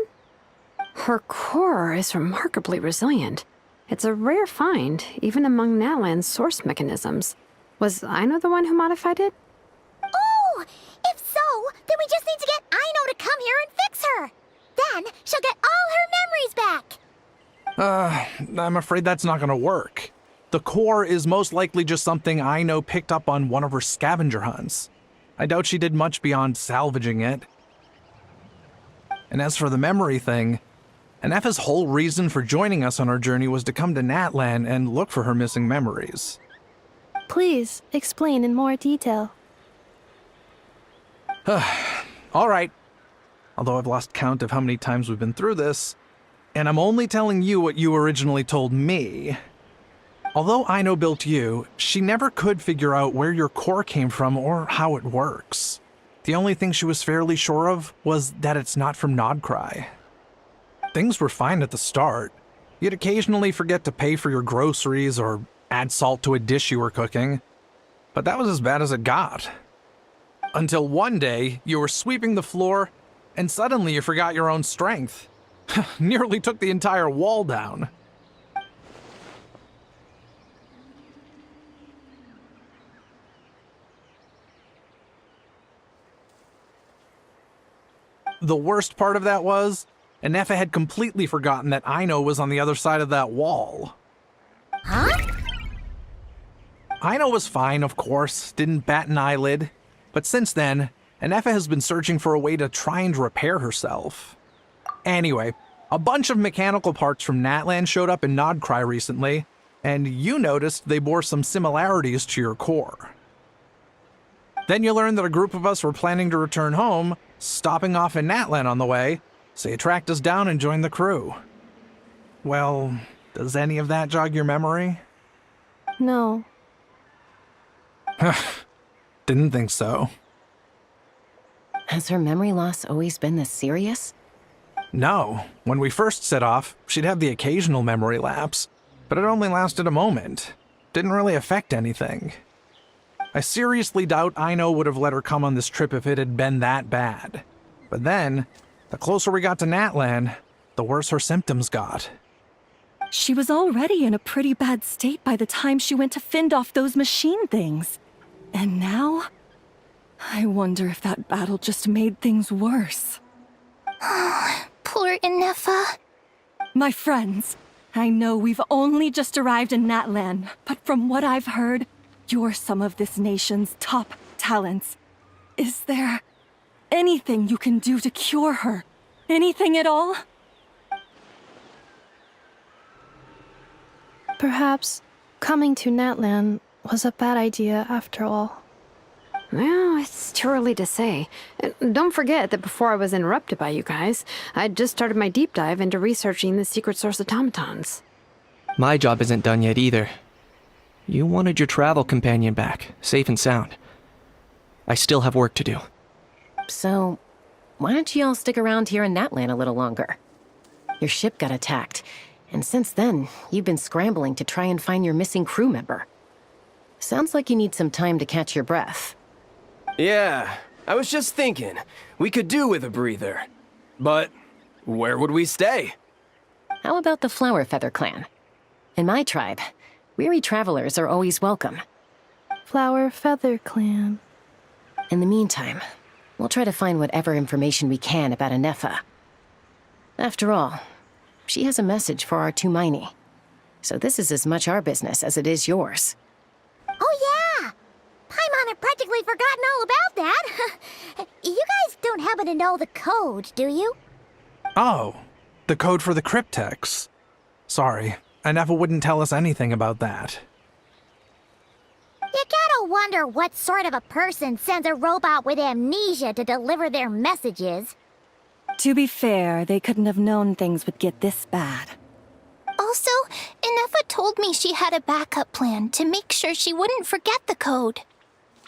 J: Her core is remarkably resilient. It's a rare find, even among Natlan's source mechanisms. Was Aino the one who modified it?
E: Oh! If so, then we just need to get Aino to come here and fix her! Then she'll get all her memories back!
N: I'm afraid that's not gonna work. The core is most likely just something Aino picked up on one of her scavenger hunts. I doubt she did much beyond salvaging it. And as for the memory thing, Inefa's whole reason for joining us on our journey was to come to Natlan and look for her missing memories.
K: Please, explain in more detail.
N: All right. Although I've lost count of how many times we've been through this, and I'm only telling you what you originally told me. Although Aino built you, she never could figure out where your core came from or how it works. The only thing she was fairly sure of was that it's not from Nodcry. Things were fine at the start. You'd occasionally forget to pay for your groceries or add salt to a dish you were cooking, but that was as bad as it got. Until one day, you were sweeping the floor, and suddenly you forgot your own strength. Nearly took the entire wall down. The worst part of that was, Inefa had completely forgotten that Aino was on the other side of that wall.
E: Huh?
N: Aino was fine, of course, didn't bat an eyelid. But since then, Inefa has been searching for a way to try and repair herself. Anyway, a bunch of mechanical parts from Natlan showed up in Nodcry recently, and you noticed they bore some similarities to your core. Then you learned that a group of us were planning to return home, stopping off in Natlan on the way, so you tracked us down and joined the crew. Well, does any of that jog your memory?
K: No.
N: Didn't think so.
I: Has her memory loss always been this serious?
N: No. When we first set off, she'd have the occasional memory lapse, but it only lasted a moment. Didn't really affect anything. I seriously doubt Aino would have let her come on this trip if it had been that bad. But then, the closer we got to Natlan, the worse her symptoms got.
H: She was already in a pretty bad state by the time she went to fend off those machine things. And now, I wonder if that battle just made things worse.
E: Poor Inefa.
H: My friends, I know we've only just arrived in Natlan, but from what I've heard, you're some of this nation's top talents. Is there anything you can do to cure her? Anything at all?
K: Perhaps coming to Natlan was a bad idea after all.
J: Well, it's too early to say. Don't forget that before I was interrupted by you guys, I'd just started my deep dive into researching the secret source automatons.
M: My job isn't done yet either. You wanted your travel companion back, safe and sound. I still have work to do.
I: So, why don't you all stick around here in Natlan a little longer? Your ship got attacked, and since then, you've been scrambling to try and find your missing crew member. Sounds like you need some time to catch your breath.
F: Yeah, I was just thinking, we could do with a breather. But where would we stay?
I: How about the Flower Feather clan? In my tribe, weary travelers are always welcome.
K: Flower Feather Clan.
I: In the meantime, we'll try to find whatever information we can about Inefa. After all, she has a message for our Tumaini. so this is as much our business as it is yours.
E: Oh yeah! Paimon had practically forgotten all about that. You guys don't happen to know the code, do you?
N: Oh, the code for the cryptex. Sorry, Nefa wouldn't tell us anything about that.
E: You gotta wonder what sort of a person sends a robot with amnesia to deliver their messages.
H: To be fair, they couldn't have known things would get this bad.
E: Also, Inefa told me she had a backup plan to make sure she wouldn't forget the code.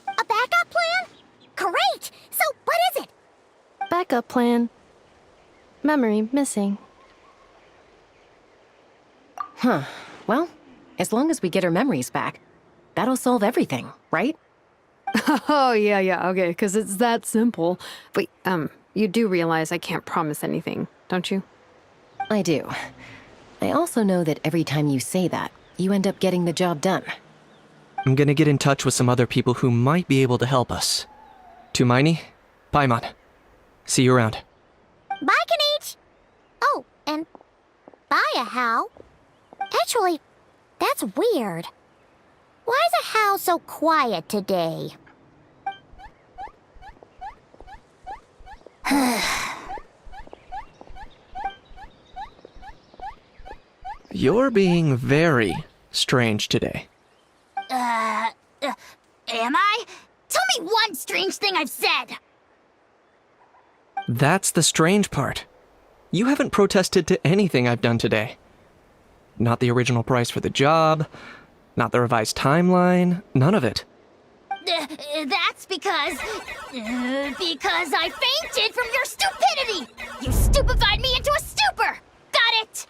E: A backup plan? Great! So, what is it?
K: Backup plan. Memory missing.
I: Huh. Well, as long as we get her memories back, that'll solve everything, right?
J: Oh, yeah, okay, because it's that simple. Wait, you do realize I can't promise anything, don't you?
I: I do. I also know that every time you say that, you end up getting the job done.
M: I'm gonna get in touch with some other people who might be able to help us. Tumaini, Paimon. See you around.
E: Bye, Kanich! Oh, and bye, How. Actually, that's weird. Why is How so quiet today?
M: You're being very strange today.
E: Am I? Tell me one strange thing I've said!
M: That's the strange part. You haven't protested to anything I've done today. Not the original price for the job, not the revised timeline, none of it.
E: That's because I fainted from your stupidity! You stupefied me into a stupor! Got it?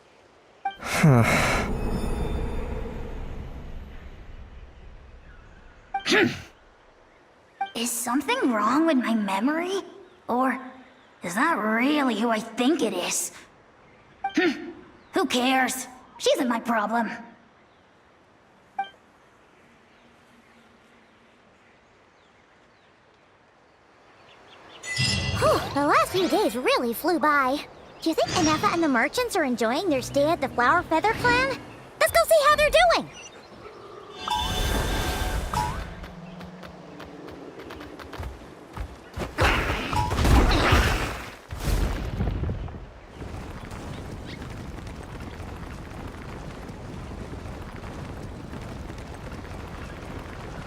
E: Is something wrong with my memory? Or is that really who I think it is? Who cares? She isn't my problem. The last few days really flew by. Do you think Inefa and the merchants are enjoying their stay at the Flower Feather Clan? Let's go see how they're doing!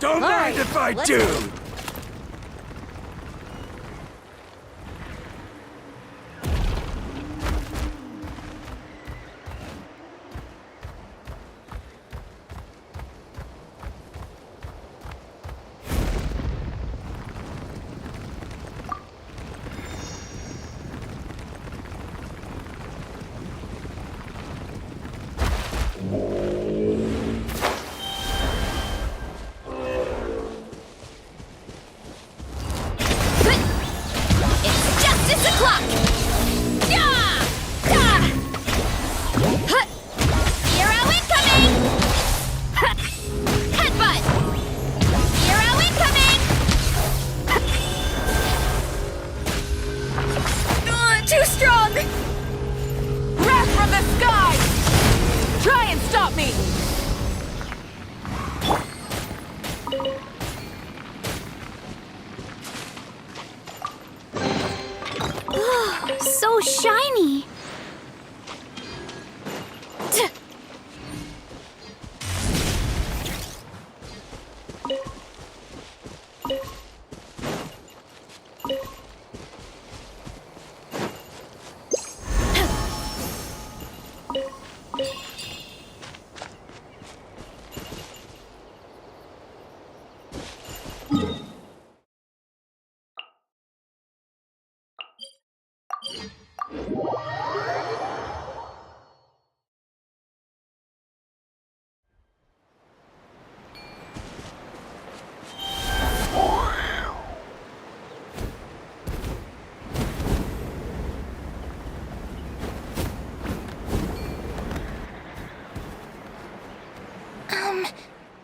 D: Don't mind if I do!
A: Too strong! Wrath from the sky! Try and stop me!
B: So shiny!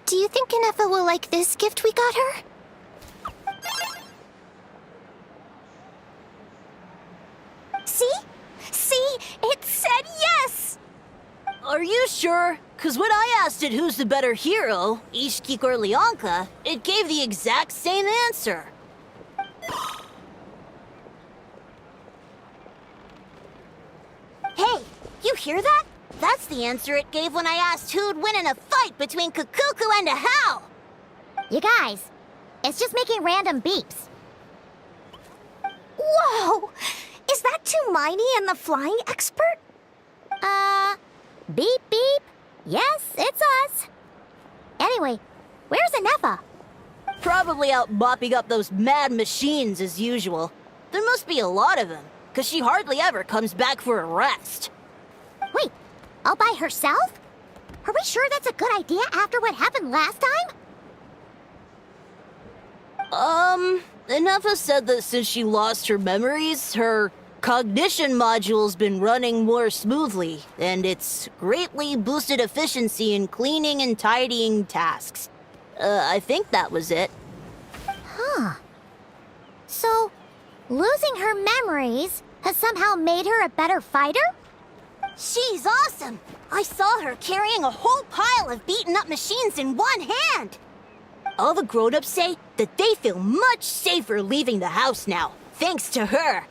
E: Do you think Inefa will like this gift we got her? See? See? It said yes!
A: Are you sure?
P: 'cause when I asked it who's the better hero, Ishiki or Leonka, it gave the exact same answer. Hey, you hear that? That's the answer it gave when I asked who'd win in a fight between Kukuku and a How.
E: You guys, it's just making random beeps.
Q: Whoa! Is that Tumaini and the flying expert?
E: Beep beep. Yes, it's us. Anyway, where's Inefa?
P: Probably out mopping up those mad machines as usual. There must be a lot of them, 'cause she hardly ever comes back for a rest.
E: Wait, all by herself? Are we sure that's a good idea after what happened last time?
P: Inefa said that since she lost her memories, her cognition module's been running more smoothly, and it's greatly boosted efficiency in cleaning and tidying tasks. I think that was it.
E: Huh. So, losing her memories has somehow made her a better fighter?
P: She's awesome! I saw her carrying a whole pile of beaten up machines in one hand! All the grown-ups say that they feel much safer leaving the house now, thanks to her.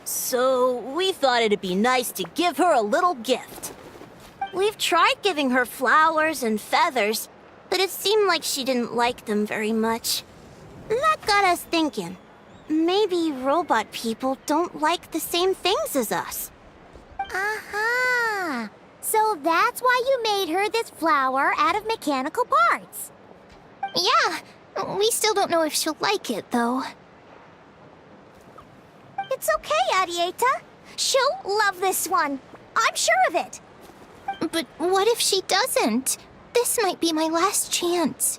P: So, we thought it'd be nice to give her a little gift. We've tried giving her flowers and feathers, but it seemed like she didn't like them very much. That got us thinking. Maybe robot people don't like the same things as us.
E: Aha! So that's why you made her this flower out of mechanical parts.
Q: Yeah, we still don't know if she'll like it, though.
E: It's okay, Arieta. She'll love this one. I'm sure of it.
Q: But what if she doesn't? This might be my last chance.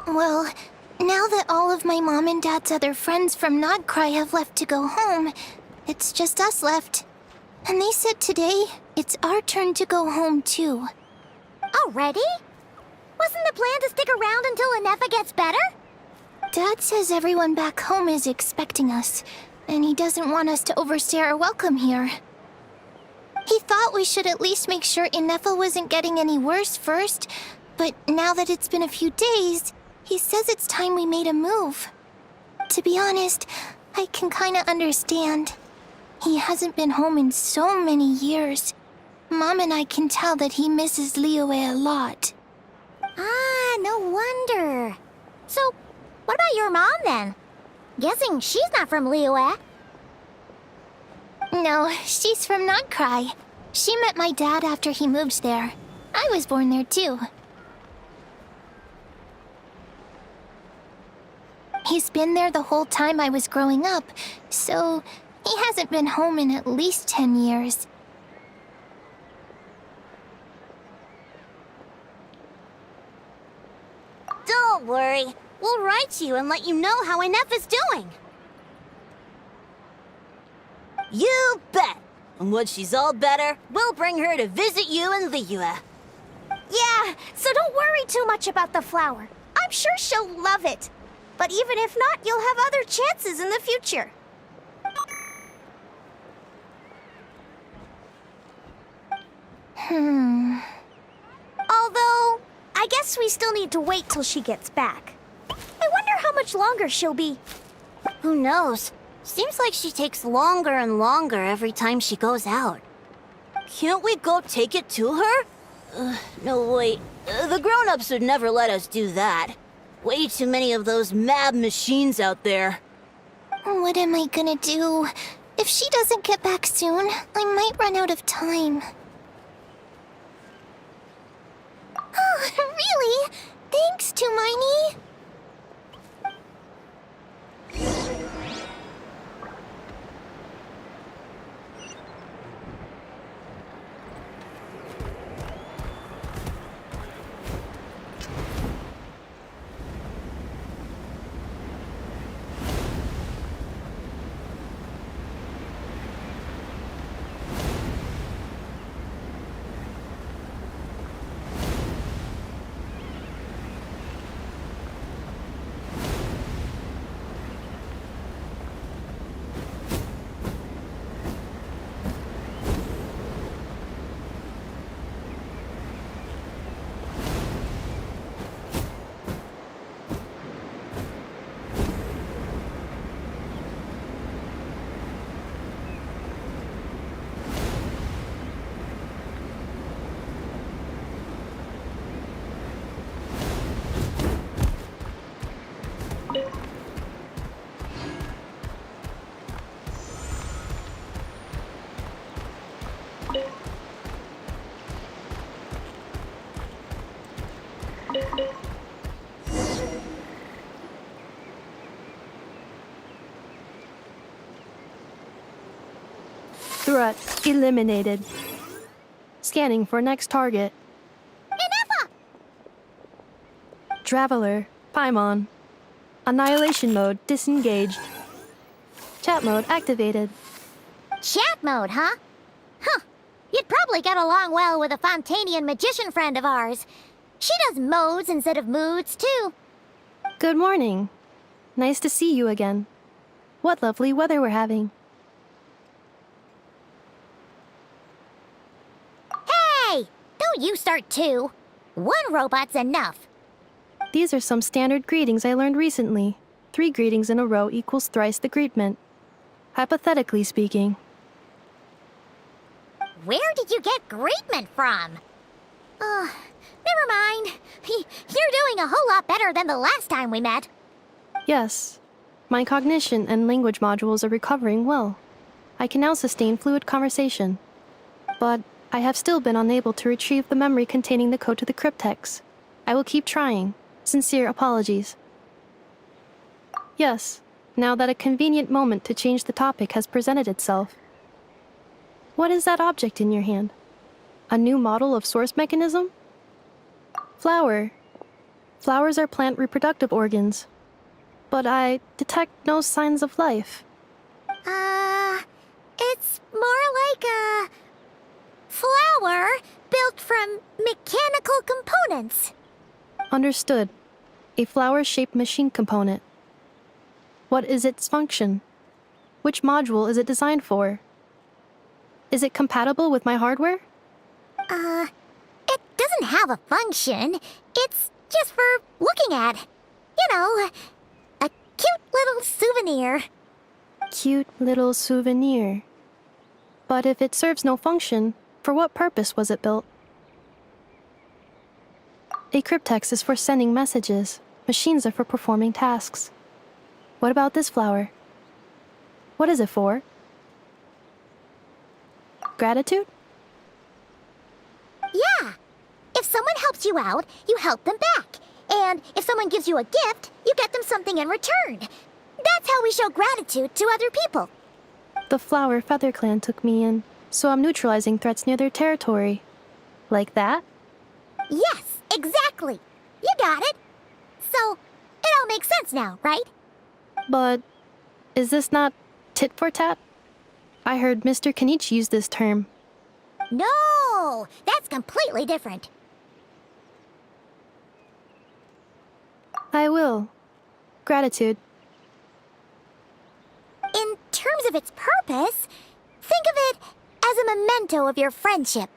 Q: Well, now that all of my mom and dad's other friends from Nodcry have left to go home, it's just us left. And they said today, it's our turn to go home too.
E: Already? Wasn't the plan to stick around until Inefa gets better?
Q: Dad says everyone back home is expecting us, and he doesn't want us to overstay our welcome here. He thought we should at least make sure Inefa wasn't getting any worse first, but now that it's been a few days, he says it's time we made a move. To be honest, I can kinda understand. He hasn't been home in so many years. Mom and I can tell that he misses Liyue a lot.
E: Ah, no wonder. So, what about your mom then? Guessing she's not from Liyue.
Q: No, she's from Nodcry. She met my dad after he moved there. I was born there too. He's been there the whole time I was growing up, so he hasn't been home in at least 10 years.
P: Don't worry. We'll write to you and let you know how Inefa's doing. You bet. And when she's all better, we'll bring her to visit you in Liyue.
Q: Yeah, so don't worry too much about the flower. I'm sure she'll love it. But even if not, you'll have other chances in the future. Although, I guess we still need to wait till she gets back. I wonder how much longer she'll be.
P: Who knows? Seems like she takes longer and longer every time she goes out. Can't we go take it to her? No, wait. The grown-ups would never let us do that. Way too many of those mad machines out there.
Q: What am I gonna do? If she doesn't get back soon, I might run out of time. Oh, really? Thanks, Tumaini.
K: Threat eliminated. Scanning for next target.
E: Ineffa!
K: Traveler, Paimon. Annihilation mode disengaged. Chat mode activated.
E: Chat mode, huh? Huh. You'd probably get along well with a Fontanian magician friend of ours. She does modes instead of moods, too.
K: Good morning. Nice to see you again. What lovely weather we're having.
E: Hey! Don't you start too. One robot's enough.
K: These are some standard greetings I learned recently. 3 greetings in a row equals thrice the greetment. Hypothetically speaking.
E: Where did you get greetment from? Never mind. You're doing a whole lot better than the last time we met.
K: Yes. My cognition and language modules are recovering well. I can now sustain fluid conversation. But I have still been unable to retrieve the memory containing the code to the cryptex. I will keep trying. Sincere apologies. Yes, now that a convenient moment to change the topic has presented itself. What is that object in your hand? A new model of source mechanism? Flower. Flowers are plant reproductive organs. But I detect no signs of life.
E: It's more like a flower built from mechanical components.
K: Understood. A flower-shaped machine component. What is its function? Which module is it designed for? Is it compatible with my hardware?
E: It doesn't have a function. It's just for looking at. You know, a cute little souvenir.
K: Cute little souvenir. But if it serves no function, for what purpose was it built? A cryptex is for sending messages. Machines are for performing tasks. What about this flower? What is it for? Gratitude?
E: Yeah. If someone helps you out, you help them back. And if someone gives you a gift, you get them something in return. That's how we show gratitude to other people.
K: The Flower Feather Clan took me in, so I'm neutralizing threats near their territory. Like that?
E: Yes, exactly. You got it. So, it all makes sense now, right?
K: But is this not tit for tat? I heard Mr. Kenichi use this term.
E: No, that's completely different.
K: I will. Gratitude.
E: In terms of its purpose, think of it as a memento of your friendship.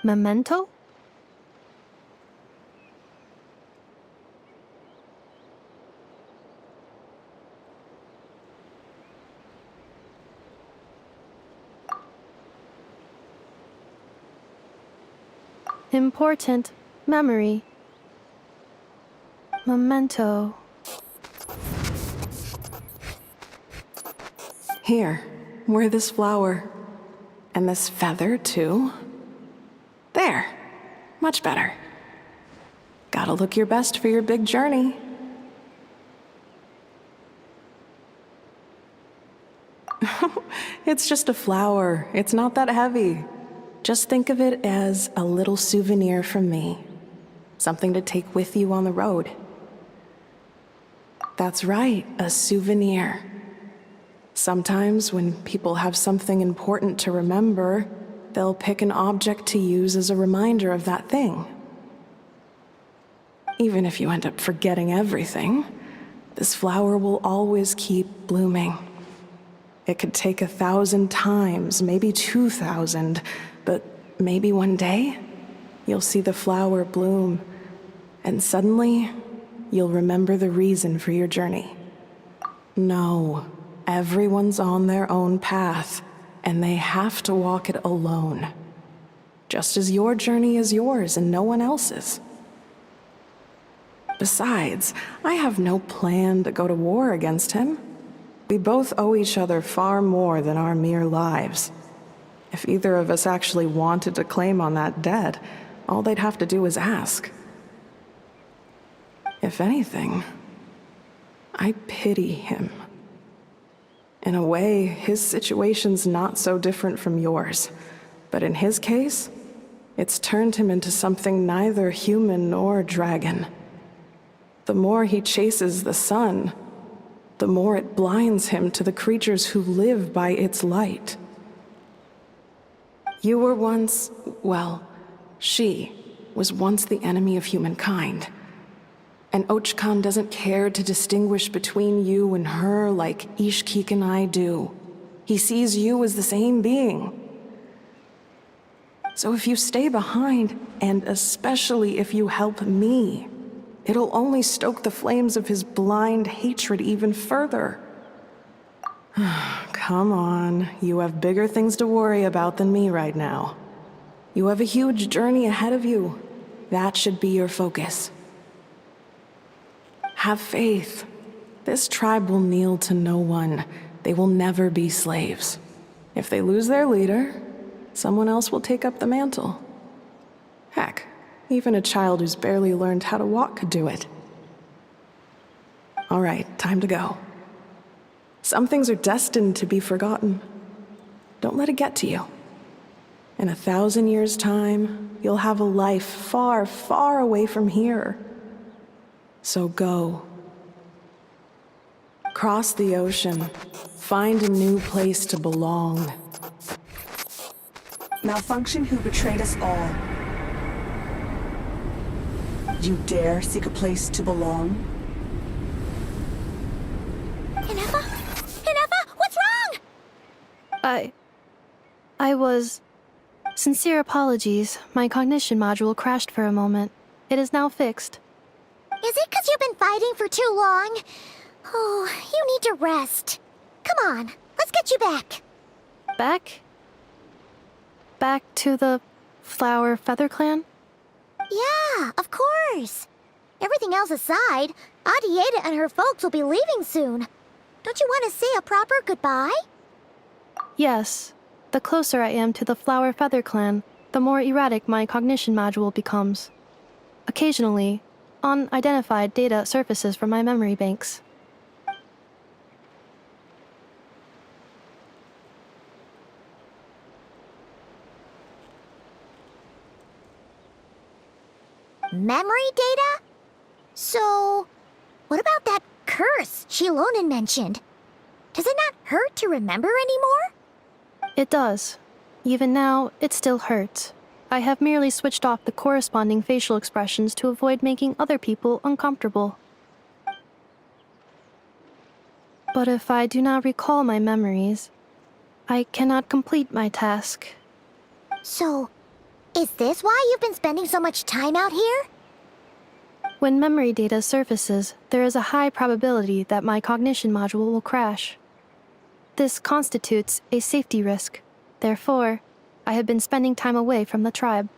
K: Memento? Important memory. Memento.
R: Here, wear this flower. And this feather, too. There. Much better. Gotta look your best for your big journey. It's just a flower. It's not that heavy. Just think of it as a little souvenir from me. Something to take with you on the road. That's right, a souvenir. Sometimes when people have something important to remember, they'll pick an object to use as a reminder of that thing. Even if you end up forgetting everything, this flower will always keep blooming. It could take 1,000 times, maybe 2,000, but maybe one day, you'll see the flower bloom, and suddenly, you'll remember the reason for your journey. No, everyone's on their own path, and they have to walk it alone. Just as your journey is yours and no one else's. Besides, I have no plan to go to war against him. We both owe each other far more than our mere lives. If either of us actually wanted to claim on that debt, all they'd have to do is ask. If anything, I pity him. In a way, his situation's not so different from yours. But in his case, it's turned him into something neither human nor dragon. The more he chases the sun, the more it blinds him to the creatures who live by its light. You were once, well, she was once the enemy of humankind. And Ochkan doesn't care to distinguish between you and her like Ishkik and I do. He sees you as the same being. So if you stay behind, and especially if you help me, it'll only stoke the flames of his blind hatred even further. Come on, you have bigger things to worry about than me right now. You have a huge journey ahead of you. That should be your focus. Have faith. This tribe will kneel to no one. They will never be slaves. If they lose their leader, someone else will take up the mantle. Heck, even a child who's barely learned how to walk could do it. All right, time to go. Some things are destined to be forgotten. Don't let it get to you. In 1,000 years' time, you'll have a life far, far away from here. So go. Cross the ocean. Find a new place to belong.
L: Malfunction who betrayed us all. You dare seek a place to belong?
E: Ineffa? Ineffa, what's wrong?
K: I was... Sincere apologies. My cognition module crashed for a moment. It is now fixed.
E: Is it because you've been fighting for too long? Oh, you need to rest. Come on, let's get you back.
K: Back? Back to the Flower Feather Clan?
E: Yeah, of course. Everything else aside, Adieta and her folks will be leaving soon. Don't you want to say a proper goodbye?
K: Yes. The closer I am to the Flower Feather Clan, the more erratic my cognition module becomes. Occasionally, unidentified data surfaces from my memory banks.
E: Memory data? So, what about that curse Shilonen mentioned? Does it not hurt to remember anymore?
K: It does. Even now, it still hurts. I have merely switched off the corresponding facial expressions to avoid making other people uncomfortable. But if I do not recall my memories, I cannot complete my task.
E: So, is this why you've been spending so much time out here?
K: When memory data surfaces, there is a high probability that my cognition module will crash. This constitutes a safety risk. Therefore, I have been spending time away from the tribe.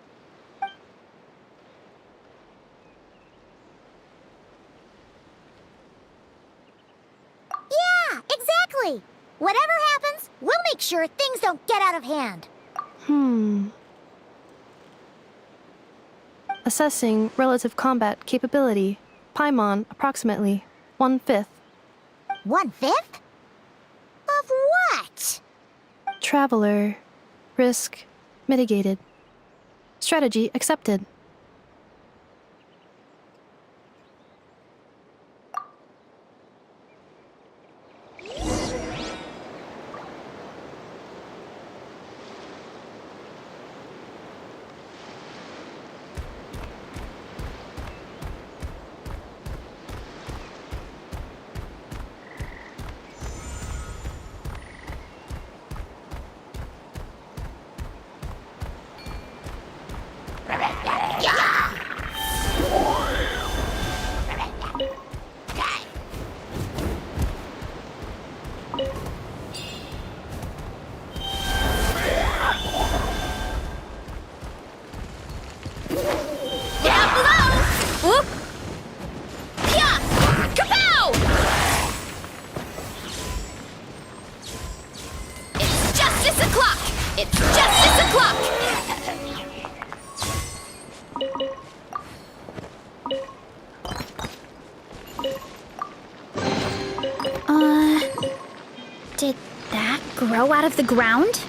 E: Yeah, exactly! Whatever happens, we'll make sure things don't get out of hand.
K: Assessing relative combat capability. Paimon, approximately 1/5.
E: 1/5? Of what?
K: Traveler. Risk mitigated. Strategy accepted.
Q: Did
B: that grow out of the ground?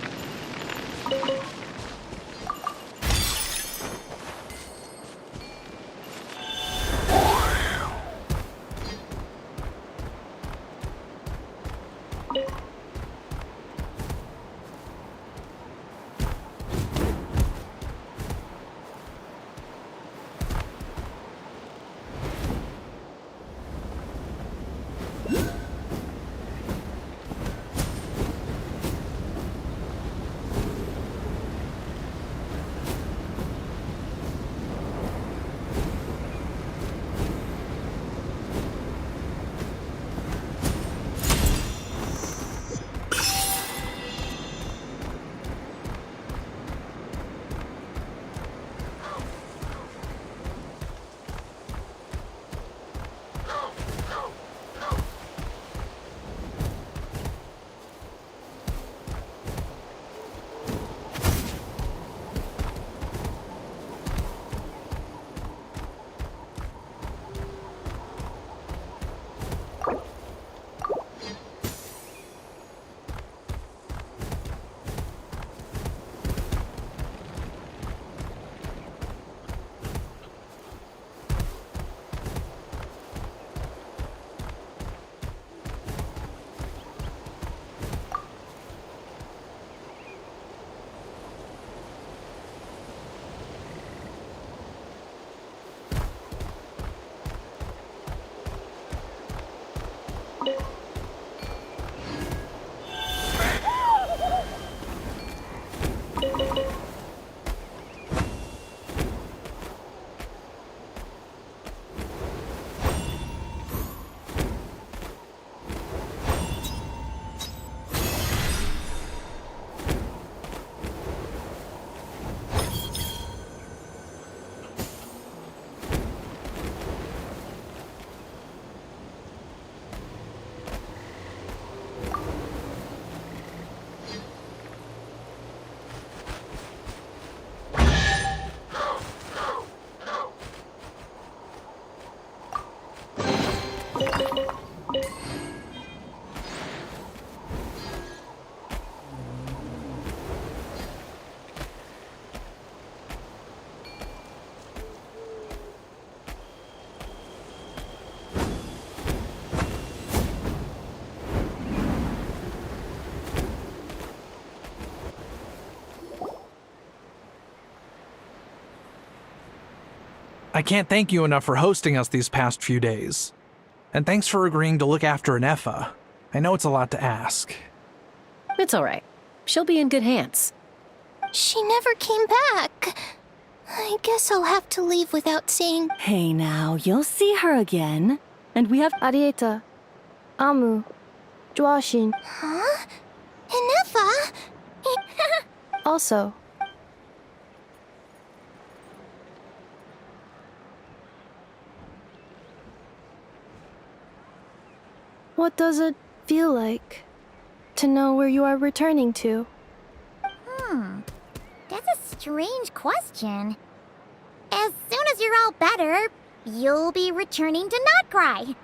N: I can't thank you enough for hosting us these past few days. And thanks for agreeing to look after Nefa. I know it's a lot to ask.
I: It's all right. She'll be in good hands.
Q: She never came back. I guess I'll have to leave without saying.
H: Hey now, you'll see her again. And we have
K: Arieta, Amu, Joashin.
Q: Huh? Inefa?
K: Also, what does it feel like to know where you are returning to?
E: That's a strange question. As soon as you're all better, you'll be returning to Notcry.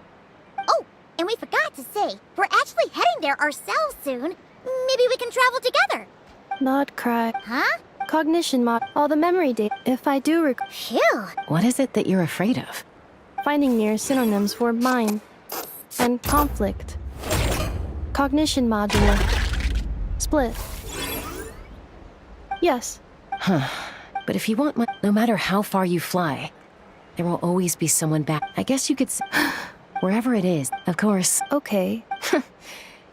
E: Oh, and we forgot to say, we're actually heading there ourselves soon. Maybe we can travel together.
K: Not cry.
E: Huh?
K: Cognition mod, all the memory data. If I do
E: Phew.
I: What is it that you're afraid of?
K: finding near synonyms for mind and conflict. Cognition modular. Split. Yes.
I: Huh. But if you want my... No matter how far you fly, there will always be someone back. I guess you could wherever it is, of course.
K: Okay.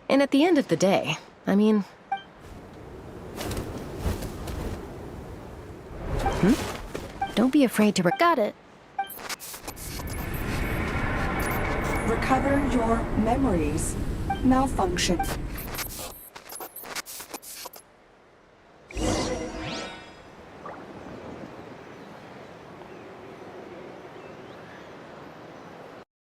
I: And at the end of the day, I mean... Don't be afraid to...
K: Got it.
L: Recover your memories. Malfunction.